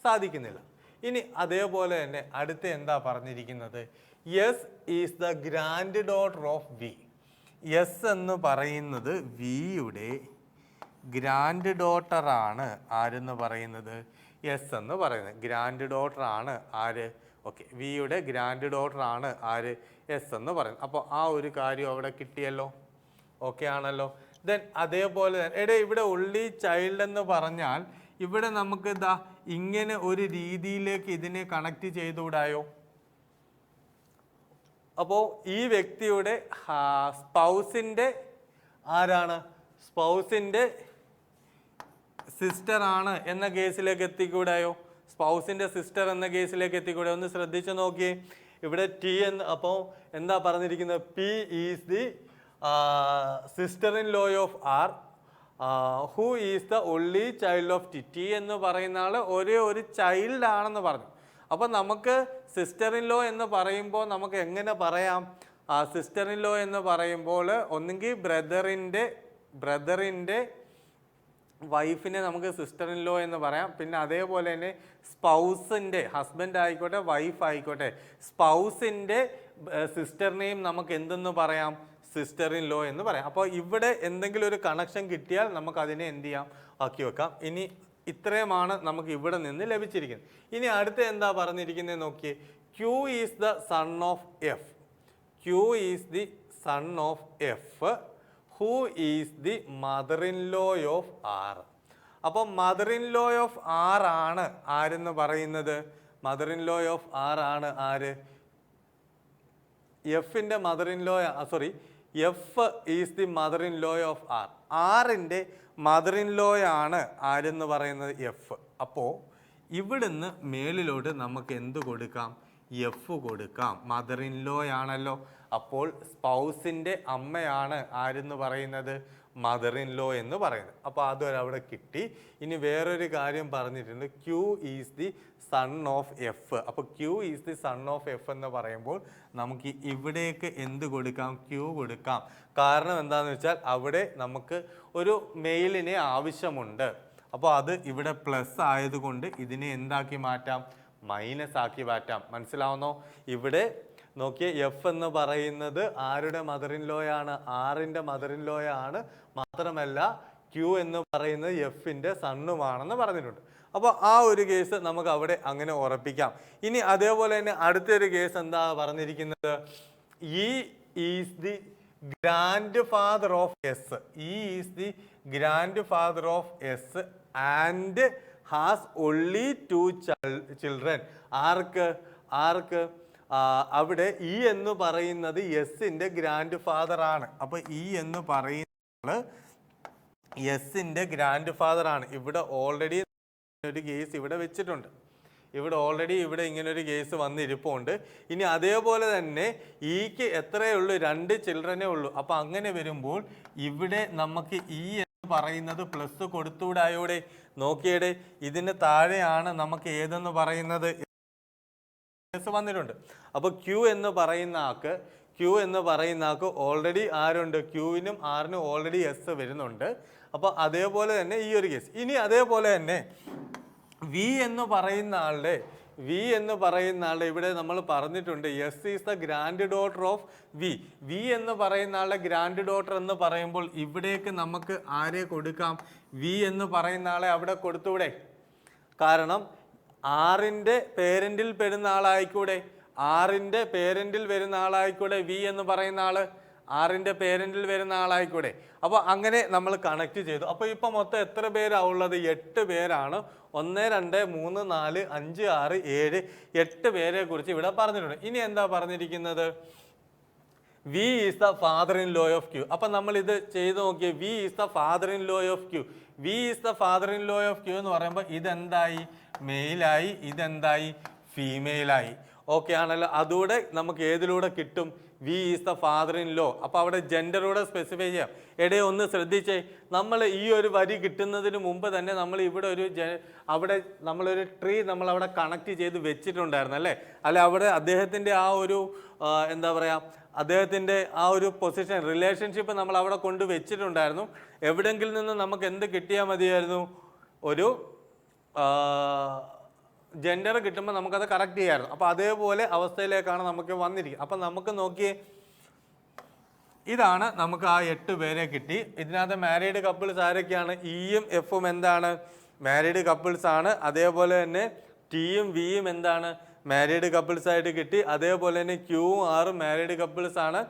സാധിക്കുന്നില്ല. ഇനി അതേപോലെ തന്നെ അടുത്ത എന്താ പറഞ്ഞിരിക്കുന്നത്? S is the granddaughter of V. S എന്ന് പറയുന്നത് വിയുടെ ഗ്രാൻഡ് ഡോട്ടറാണ്. ആരെന്ന് പറയുന്നത്? യെസ് എന്ന് പറയുന്നത് ഗ്രാൻഡ് ഡോട്ടറാണ്. ആര്? ഓക്കെ, വിയുടെ ഗ്രാൻഡ് ഡോട്ടറാണ് ആര്? എസ് എന്ന് പറയുന്നത്. അപ്പോൾ ആ ഒരു കാര്യം അവിടെ കിട്ടിയല്ലോ. ഓക്കെ ആണല്ലോ. ദെൻ അതേപോലെ തന്നെ ഇവിടെ ഒൺലി ചൈൽഡ് എന്ന് പറഞ്ഞാൽ ഇവിടെ നമുക്ക് ഇതാ ഇങ്ങനെ ഒരു രീതിയിലേക്ക് ഇതിനെ കണക്ട് ചെയ്തുകൂടായോ? അപ്പോൾ ഈ വ്യക്തിയുടെ സ്പൗസിൻ്റെ ആരാണ്? സ്പൗസിൻ്റെ സിസ്റ്റർ ആണ് എന്ന കേസിലേക്ക് എത്തിക്കൂടായോ? സ്പൗസിൻ്റെ സിസ്റ്റർ എന്ന കേസിലേക്ക് എത്തിക്കൂടെ? ഒന്ന് ശ്രദ്ധിച്ച് നോക്കി. ഇവിടെ ടി എന്ന് അപ്പോൾ എന്താ പറഞ്ഞിരിക്കുന്നത്? P is the sister in law of R who is the only child of T. T എന്ന് പറയുന്ന ആൾ ഒരേ ഒരു ചൈൽഡ് ആണെന്ന് പറഞ്ഞു. അപ്പോൾ നമുക്ക് സിസ്റ്റർ ഇൻ ലോ എന്ന് പറയുമ്പോൾ നമുക്ക് എങ്ങനെ പറയാം? സിസ്റ്റർ ഇൻ ലോ എന്ന് പറയുമ്പോൾ ഒന്നുകിൽ ബ്രദറിൻ്റെ വൈഫിനെ നമുക്ക് സിസ്റ്റർ ഇൻ ലോ എന്ന് പറയാം. പിന്നെ അതേപോലെ തന്നെ സ്പൗസിൻ്റെ, ഹസ്ബൻഡ് ആയിക്കോട്ടെ വൈഫ് ആയിക്കോട്ടെ, സ്പൗസിൻ്റെ സിസ്റ്ററിനെയും നമുക്ക് എന്തെന്ന് പറയാം? സിസ്റ്റർ ഇൻ ലോ എന്ന് പറയാം. അപ്പോൾ ഇവിടെ എന്തെങ്കിലും ഒരു കണക്ഷൻ കിട്ടിയാൽ നമുക്ക് അതിനെ എന്ത് ചെയ്യാം? ആക്കി വെക്കാം. ഇനി ഇത്രയുമാണ് നമുക്ക് ഇവിടെ നിന്ന് ലഭിച്ചിരിക്കുന്നത്. ഇനി അടുത്ത എന്താ പറഞ്ഞിരിക്കുന്നത് നോക്കിയേ. Q is the son of F. Q is the son of F. Who is the mother in law of R. അപ്പോൾ mother in law of R ആണ് ആരെന്ന് പറയുന്നത്? Mother in law of R ആണ് ആര്? എഫിൻ്റെ mother in law, F is the mother in law of R. ആറിൻ്റെ മദർ ഇൻ ലോ ആണ് ആരെന്ന് പറയുന്നത്? എഫ്. അപ്പോൾ ഇവിടുന്ന് മേളിലോട്ട് നമുക്ക് എന്ത് കൊടുക്കാം? എഫ് കൊടുക്കാം. മദർ ഇൻ ലോ ആണല്ലോ. അപ്പോൾ സ്പൗസിൻ്റെ അമ്മയാണ് ആരെന്ന് പറയുന്നത്? മദർ ഇൻ ലോ എന്ന് പറയുന്നത്. അപ്പോൾ അതൊരവിടെ കിട്ടി. ഇനി വേറൊരു കാര്യം പറഞ്ഞിട്ടുണ്ട്, Q is the son of F. അപ്പോൾ Q is the son of F എന്ന് പറയുമ്പോൾ നമുക്ക് ഇവിടേക്ക് എന്ത് കൊടുക്കാം? ക്യൂ കൊടുക്കാം. കാരണം എന്താണെന്ന് വെച്ചാൽ അവിടെ നമുക്ക് ഒരു മെയിലിനെ ആവശ്യമുണ്ട്. അപ്പോൾ അത് ഇവിടെ പ്ലസ് ആയതുകൊണ്ട് ഇതിനെ എന്താക്കി മാറ്റാം? മൈനസ് ആക്കി മാറ്റാം. മനസ്സിലാവുന്നോ? ഇവിടെ നോക്കിയേ, എഫ് എന്ന് പറയുന്നത് ആരുടെ മദർ ഇൻ ലോ ആണ്? ആറിൻ്റെ മദർ ഇൻ ലോ ആണ്. മാത്രമല്ല ക്യൂ എന്ന് പറയുന്നത് എഫിൻ്റെ സണ്ണുമാണെന്ന് പറഞ്ഞിട്ടുണ്ട്. അപ്പോൾ ആ ഒരു കേസ് നമുക്ക് അവിടെ അങ്ങനെ ഉറപ്പിക്കാം. ഇനി അതേപോലെ തന്നെ അടുത്തൊരു കേസ് എന്താ പറഞ്ഞിരിക്കുന്നത്? E is the grandfather of S. E is the grandfather of S and has only 2 children. ആർക്ക്? അവിടെ ഇ എന്ന് പറയുന്നത് എസിൻ്റെ ഗ്രാൻഡ് ഫാദർ ആണ്. അപ്പോൾ ഇ എന്ന് പറയുന്നത് എസിൻ്റെ ഗ്രാൻഡ് ഫാദർ ആണ്. ഇവിടെ ഓൾറെഡി ഒരു കേസ് ഇവിടെ വെച്ചിട്ടുണ്ട്. ഇവിടെ ഇങ്ങനൊരു കേസ് വന്നിരിപ്പുണ്ട്. ഇനി അതേപോലെ തന്നെ ഇക്ക് എത്രയേ ഉള്ളൂ? 2 ചിൽഡ്രനേ ഉള്ളൂ. അപ്പോൾ അങ്ങനെ വരുമ്പോൾ ഇവിടെ നമുക്ക് ഇ എന്ന് പറയുന്നത് പ്ലസ് കൊടുത്തുകൂടായോടെ? നോക്കിയടെ, ഇതിന് താഴെയാണ് നമുക്ക് ഏതെന്ന് പറയുന്നത് വന്നിട്ടുണ്ട്. അപ്പോൾ ക്യൂ എന്ന് പറയുന്ന ആൾക്ക് ഓൾറെഡി ആരുണ്ട്? ക്യൂവിനും ആറിനും ഓൾറെഡി എസ് വരുന്നുണ്ട്. അപ്പോൾ അതേപോലെ തന്നെ ഈ ഒരു കേസ്. ഇനി അതേപോലെ തന്നെ വി എന്ന് പറയുന്ന ആളുടെ ഇവിടെ നമ്മൾ പറഞ്ഞിട്ടുണ്ട് S is the granddaughter of V. V എന്ന് പറയുന്ന ആളുടെ ഗ്രാൻഡ് ഡോട്ടർ എന്ന് പറയുമ്പോൾ ഇവിടേക്ക് നമുക്ക് ആരെ കൊടുക്കാം? വി എന്ന് പറയുന്ന ആളെ അവിടെ കൊടുത്തൂടെ? കാരണം ആറിൻ്റെ പേരൻറ്റിൽ പെടുന്ന ആളായിക്കൂടെ? വി എന്ന് പറയുന്ന ആള് ആറിൻ്റെ പേരൻറ്റിൽ വരുന്ന ആളായിക്കൂടെ? അപ്പോൾ അങ്ങനെ നമ്മൾ കണക്ട് ചെയ്തു. അപ്പോൾ ഇപ്പം മൊത്തം എത്ര പേരാണ് ഉള്ളത്? 8 പേരാണ്. 1 2 3 4 5 6 7 8 പേരെ കുറിച്ച് ഇവിടെ പറഞ്ഞിട്ടുണ്ട്. ഇനി എന്താ പറഞ്ഞിരിക്കുന്നത്? V is the father in law of Q. അപ്പം നമ്മൾ ഇത് ചെയ്ത് നോക്കിയേ. V is the father in law of Q. എന്ന് പറയുമ്പോൾ ഇതെന്തായി? മെയിലായി. ഇതെന്തായി? ഫീമെയിലായി. ഓക്കെ ആണല്ലോ. അതുകൂടെ നമുക്ക് ഏതിലൂടെ കിട്ടും? V is the father in law. അപ്പോൾ അവിടെ ജെൻഡറൂടെ സ്പെസിഫൈ ചെയ്യാം. ഒന്ന് ശ്രദ്ധിച്ചേ, നമ്മൾ ഈ ഒരു വരി കിട്ടുന്നതിന് മുമ്പ് തന്നെ നമ്മൾ ഇവിടെ അവിടെ നമ്മളൊരു ട്രീ നമ്മളവിടെ കണക്ട് ചെയ്ത് വെച്ചിട്ടുണ്ടായിരുന്നു അല്ലേ? അവിടെ അദ്ദേഹത്തിൻ്റെ ആ ഒരു എന്താ പറയുക, അദ്ദേഹത്തിൻ്റെ ആ ഒരു പൊസിഷൻ, റിലേഷൻഷിപ്പ് നമ്മൾ അവിടെ കൊണ്ട് വെച്ചിട്ടുണ്ടായിരുന്നു. എവിടെയെങ്കിലും നിന്ന് നമുക്ക് എന്ത് കിട്ടിയാൽ മതിയായിരുന്നു? ഒരു ജെൻഡർ കിട്ടുമ്പോൾ നമുക്കത് കറക്റ്റ് ചെയ്യാമായിരുന്നു. അപ്പോൾ അതേപോലെ അവസ്ഥയിലേക്കാണ് നമുക്ക് വന്നിരിക്കുന്നത്. അപ്പം നമുക്ക് നോക്കിയേ, ഇതാണ് നമുക്ക് ആ 8 പേരെ കിട്ടി. ഇതിനകത്ത് മാരീഡ് കപ്പിൾസ് ആരൊക്കെയാണ്? ഇയും എഫും എന്താണ്? മാരീഡ് കപ്പിൾസ് ആണ്. അതേപോലെ തന്നെ ടിയും വിയും എന്താണ്? മാരീഡ് കപ്പിൾസ് ആയിട്ട് കിട്ടി. അതേപോലെ തന്നെ ക്യൂവും ആറും മാരീഡ് കപ്പിൾസ് ആണ്.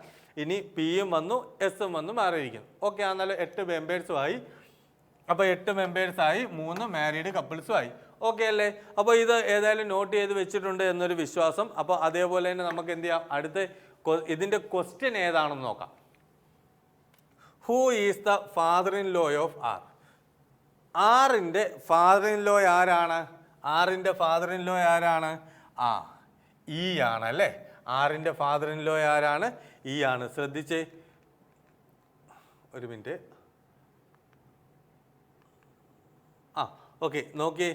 ഇനി പിയും വന്നു, എസും വന്നു മാറിയിരിക്കുന്നു. ഓക്കെ ആണല്ലോ. 8 മെമ്പേഴ്സും ആയി. അപ്പോൾ 8 മെമ്പേഴ്സായി, 3 മാരീഡ് കപ്പിൾസും ആയി. ഓക്കെ അല്ലേ? അപ്പോൾ ഇത് ഏതായാലും നോട്ട് ചെയ്ത് വെച്ചിട്ടുണ്ട് എന്നൊരു വിശ്വാസം. അപ്പോൾ അതേപോലെ തന്നെ നമുക്ക് എന്ത് ചെയ്യാം? അടുത്ത ഇതിൻ്റെ ക്വസ്റ്റ്യൻ ഏതാണെന്ന് നോക്കാം. Who is the father in law of R? ആറിൻ്റെ ഫാദർ ഇൻ ലോ ആരാണ്? ആറിൻ്റെ ഫാദർ ഇൻ ലോ ആരാണ്? ഇ ആണ് അല്ലേ. ആറിൻ്റെ ഫാദർ ഇൻ ലോ ആരാണ്? ഇ ആണ്. ശ്രദ്ധിച്ചേ, ഒരു മിനിറ്റ്. ഓക്കെ, നോക്കി,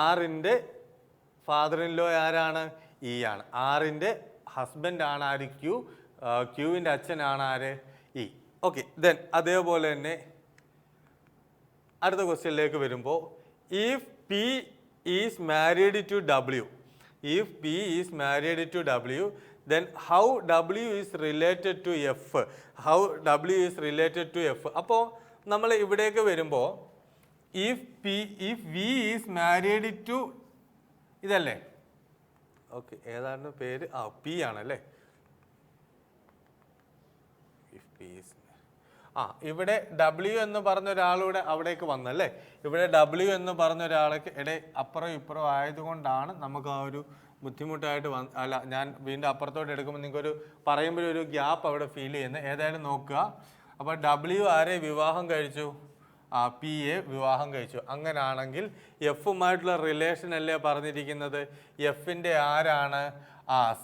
ആറിൻ്റെ ഫാദർ ഇൻ ലോ ആരാണ്? ഇ ആണ്. ആറിൻ്റെ ഹസ്ബൻഡ് ആണ് ആര്? ക്യൂ. ക്യൂവിൻ്റെ അച്ഛനാണ് ആര്? ഇ. ഓക്കെ, ദെൻ അതേപോലെ തന്നെ അടുത്ത ക്വസ്റ്റ്യനിലേക്ക് വരുമ്പോൾ, if P is married to W, if P is married to W, then how W is related to F? How W is related to F? അപ്പോൾ നമ്മൾ ഇവിടേക്ക് വരുമ്പോൾ if V is married to ഇതല്ലേ, ഓക്കെ, ഏതാണ് പേര്? P ആണല്ലേ. if P is ഇവിടെ W എന്ന് പറഞ്ഞ ഒരാളൂടെ അവിടേക്ക് വന്നല്ലേ. ഇവിടെ W എന്ന് പറഞ്ഞ ഒരാൾക്ക് അപ്പുറം ഇപ്പുറം ആയതുകൊണ്ടാണ് നമുക്ക് ആ ഒരു ബുദ്ധിമുട്ടായിട്ട് അല്ല, ഞാൻ വീണ്ടും അപ്പുറത്തോട്ട് എടുക്കുമ്പോൾ നിങ്ങൾക്കൊരു പറയുമ്പോഴൊരു ഗ്യാപ്പ് അവിടെ ഫീൽ ചെയ്യുന്നത്. ഏതായാലും നോക്കുക. അപ്പോൾ W ആരെ വിവാഹം കഴിച്ചു? P യെ വിവാഹം കഴിച്ചു. അങ്ങനാണെങ്കിൽ എഫുമായിട്ടുള്ള റിലേഷൻ അല്ലേ പറഞ്ഞിരിക്കുന്നത്? എഫിൻ്റെ ആരാണ്?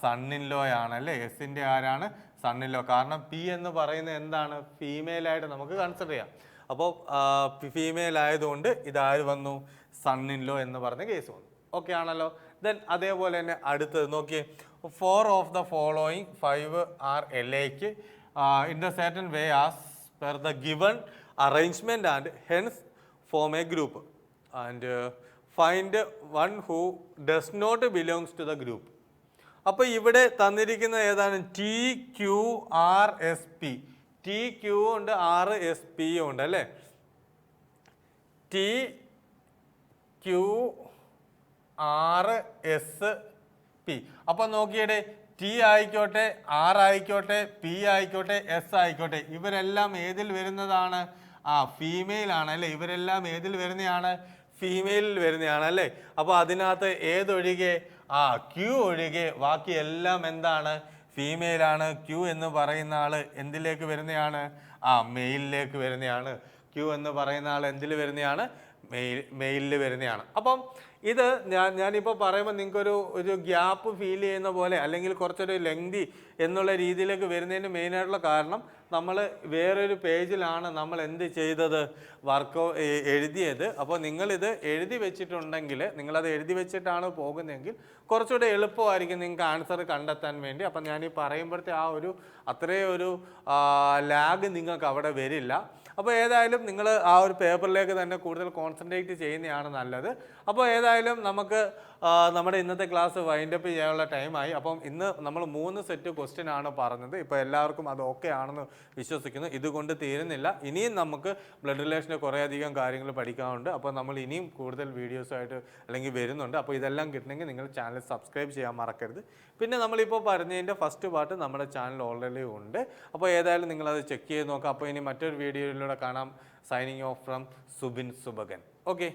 സൺ ഇൻ ലോ ആണ് അല്ലേ. എസിൻ്റെ ആരാണ്? Son in law. കാരണം P എന്ന് പറയുന്നത് എന്താണ്? ഫീമെയിലായിട്ട് നമുക്ക് കൺസിഡർ ചെയ്യാം. അപ്പോൾ ഫീമെയിൽ ആയതുകൊണ്ട് ഇതാര് വന്നു? സൺ ഇൻ ലോ എന്ന് പറഞ്ഞ കേസ് വന്നു. ഓക്കെ ആണല്ലോ. ദെൻ അതേപോലെ തന്നെ അടുത്തത് നോക്കിയേ, 4 of the following 5 are alike in the certain way as per the given arrangement and hence form a group and find one who does not belongs to the group. അപ്പോൾ ഇവിടെ തന്നിരിക്കുന്ന ഏതാണ്? TQRSP. TQ ഉണ്ട്, RSP ഉണ്ട് അല്ലേ. TQRSP. അപ്പോൾ നോക്കിയേ, T ആയിക്കോട്ടെ, R ആയിക്കോട്ടെ, P ആയിക്കോട്ടെ, S ആയിക്കോട്ടെ, ഇവരെല്ലാം ഏതിൽ വരുന്നതാണ്? ഫീമെയിൽ ആണ് അല്ലേ. ഇവരെല്ലാം ഏതിൽ വരുന്നതാണ്? ഫീമെയിലിൽ വരുന്നതാണ് അല്ലേ. അപ്പോൾ അതിനകത്ത് ഏതൊഴികെ? ക്യൂ ഒഴികെ ബാക്കി എല്ലാം എന്താണ്? ഫീമെയിലാണ്. ക്യൂ എന്ന് പറയുന്ന ആൾ എന്തിലേക്ക് വരുന്നതാണ്? മെയിലിലേക്ക് വരുന്നതാണ്. ക്യൂ എന്ന് പറയുന്ന ആൾ എന്തിൽ വരുന്നതാണ്? മെയിലിൽ വരുന്നതാണ്. അപ്പം ഇത് ഞാനിപ്പോൾ പറയുമ്പോൾ നിങ്ങൾക്കൊരു ഗ്യാപ്പ് ഫീൽ ചെയ്യുന്ന പോലെ അല്ലെങ്കിൽ കുറച്ചൊരു ലെങ്തി എന്നുള്ള രീതിയിലേക്ക് വരുന്നതിന് മെയിനായിട്ടുള്ള കാരണം നമ്മൾ വേറൊരു പേജിലാണ് നമ്മൾ എന്ത് ചെയ്തത്? എഴുതിയത്. അപ്പോൾ നിങ്ങളിത് എഴുതി വെച്ചിട്ടുണ്ടെങ്കിൽ, നിങ്ങളത് എഴുതി വെച്ചിട്ടാണ് പോകുന്നതെങ്കിൽ കുറച്ചുകൂടെ എളുപ്പമായിരിക്കും നിങ്ങൾക്ക് ആൻസർ കണ്ടെത്താൻ വേണ്ടി. അപ്പം ഞാനീ പറയുമ്പോഴത്തെ അത്രയും ഒരു ലാഗ് നിങ്ങൾക്ക് അവിടെ വരില്ല. അപ്പോൾ ഏതായാലും നിങ്ങൾ ആ ഒരു പേപ്പറിലേക്ക് തന്നെ കൂടുതൽ കോൺസെൻട്രേറ്റ് ചെയ്യുന്നതാണ് നല്ലത്. അപ്പോൾ ഏതായാലും നമുക്ക് നമ്മുടെ ഇന്നത്തെ ക്ലാസ് വൈൻഡപ്പ് ചെയ്യാനുള്ള ടൈമായി. അപ്പം ഇന്ന് നമ്മൾ 3 സെറ്റ് ക്വസ്റ്റ്യൻ ആണ് പറഞ്ഞത്. ഇപ്പോൾ എല്ലാവർക്കും അത് ഓക്കെ ആണെന്ന് വിശ്വസിക്കുന്നു. ഇതുകൊണ്ട് തീരുന്നില്ല. ഇനിയും നമുക്ക് ബ്ലഡ് റിലേഷൻ്റെ കുറേയധികം കാര്യങ്ങൾ പഠിക്കാനുണ്ട്. അപ്പോൾ നമ്മൾ ഇനിയും കൂടുതൽ വീഡിയോസായിട്ട് അല്ലെങ്കിൽ വരുന്നുണ്ട്. അപ്പോൾ ഇതെല്ലാം കിട്ടണമെങ്കിൽ നിങ്ങൾ ചാനൽ സബ്സ്ക്രൈബ് ചെയ്യാൻ മറക്കരുത്. പിന്നെ നമ്മളിപ്പോൾ പറഞ്ഞതിൻ്റെ ഫസ്റ്റ് പാർട്ട് നമ്മുടെ ചാനൽ ഓൾറെഡി ഉണ്ട്. അപ്പോൾ ഏതായാലും നിങ്ങളത് ചെക്ക് ചെയ്ത് നോക്കാം. അപ്പോൾ ഇനി മറ്റൊരു വീഡിയോയിലൂടെ കാണാം. Signing off from Subin Subakan. Okay.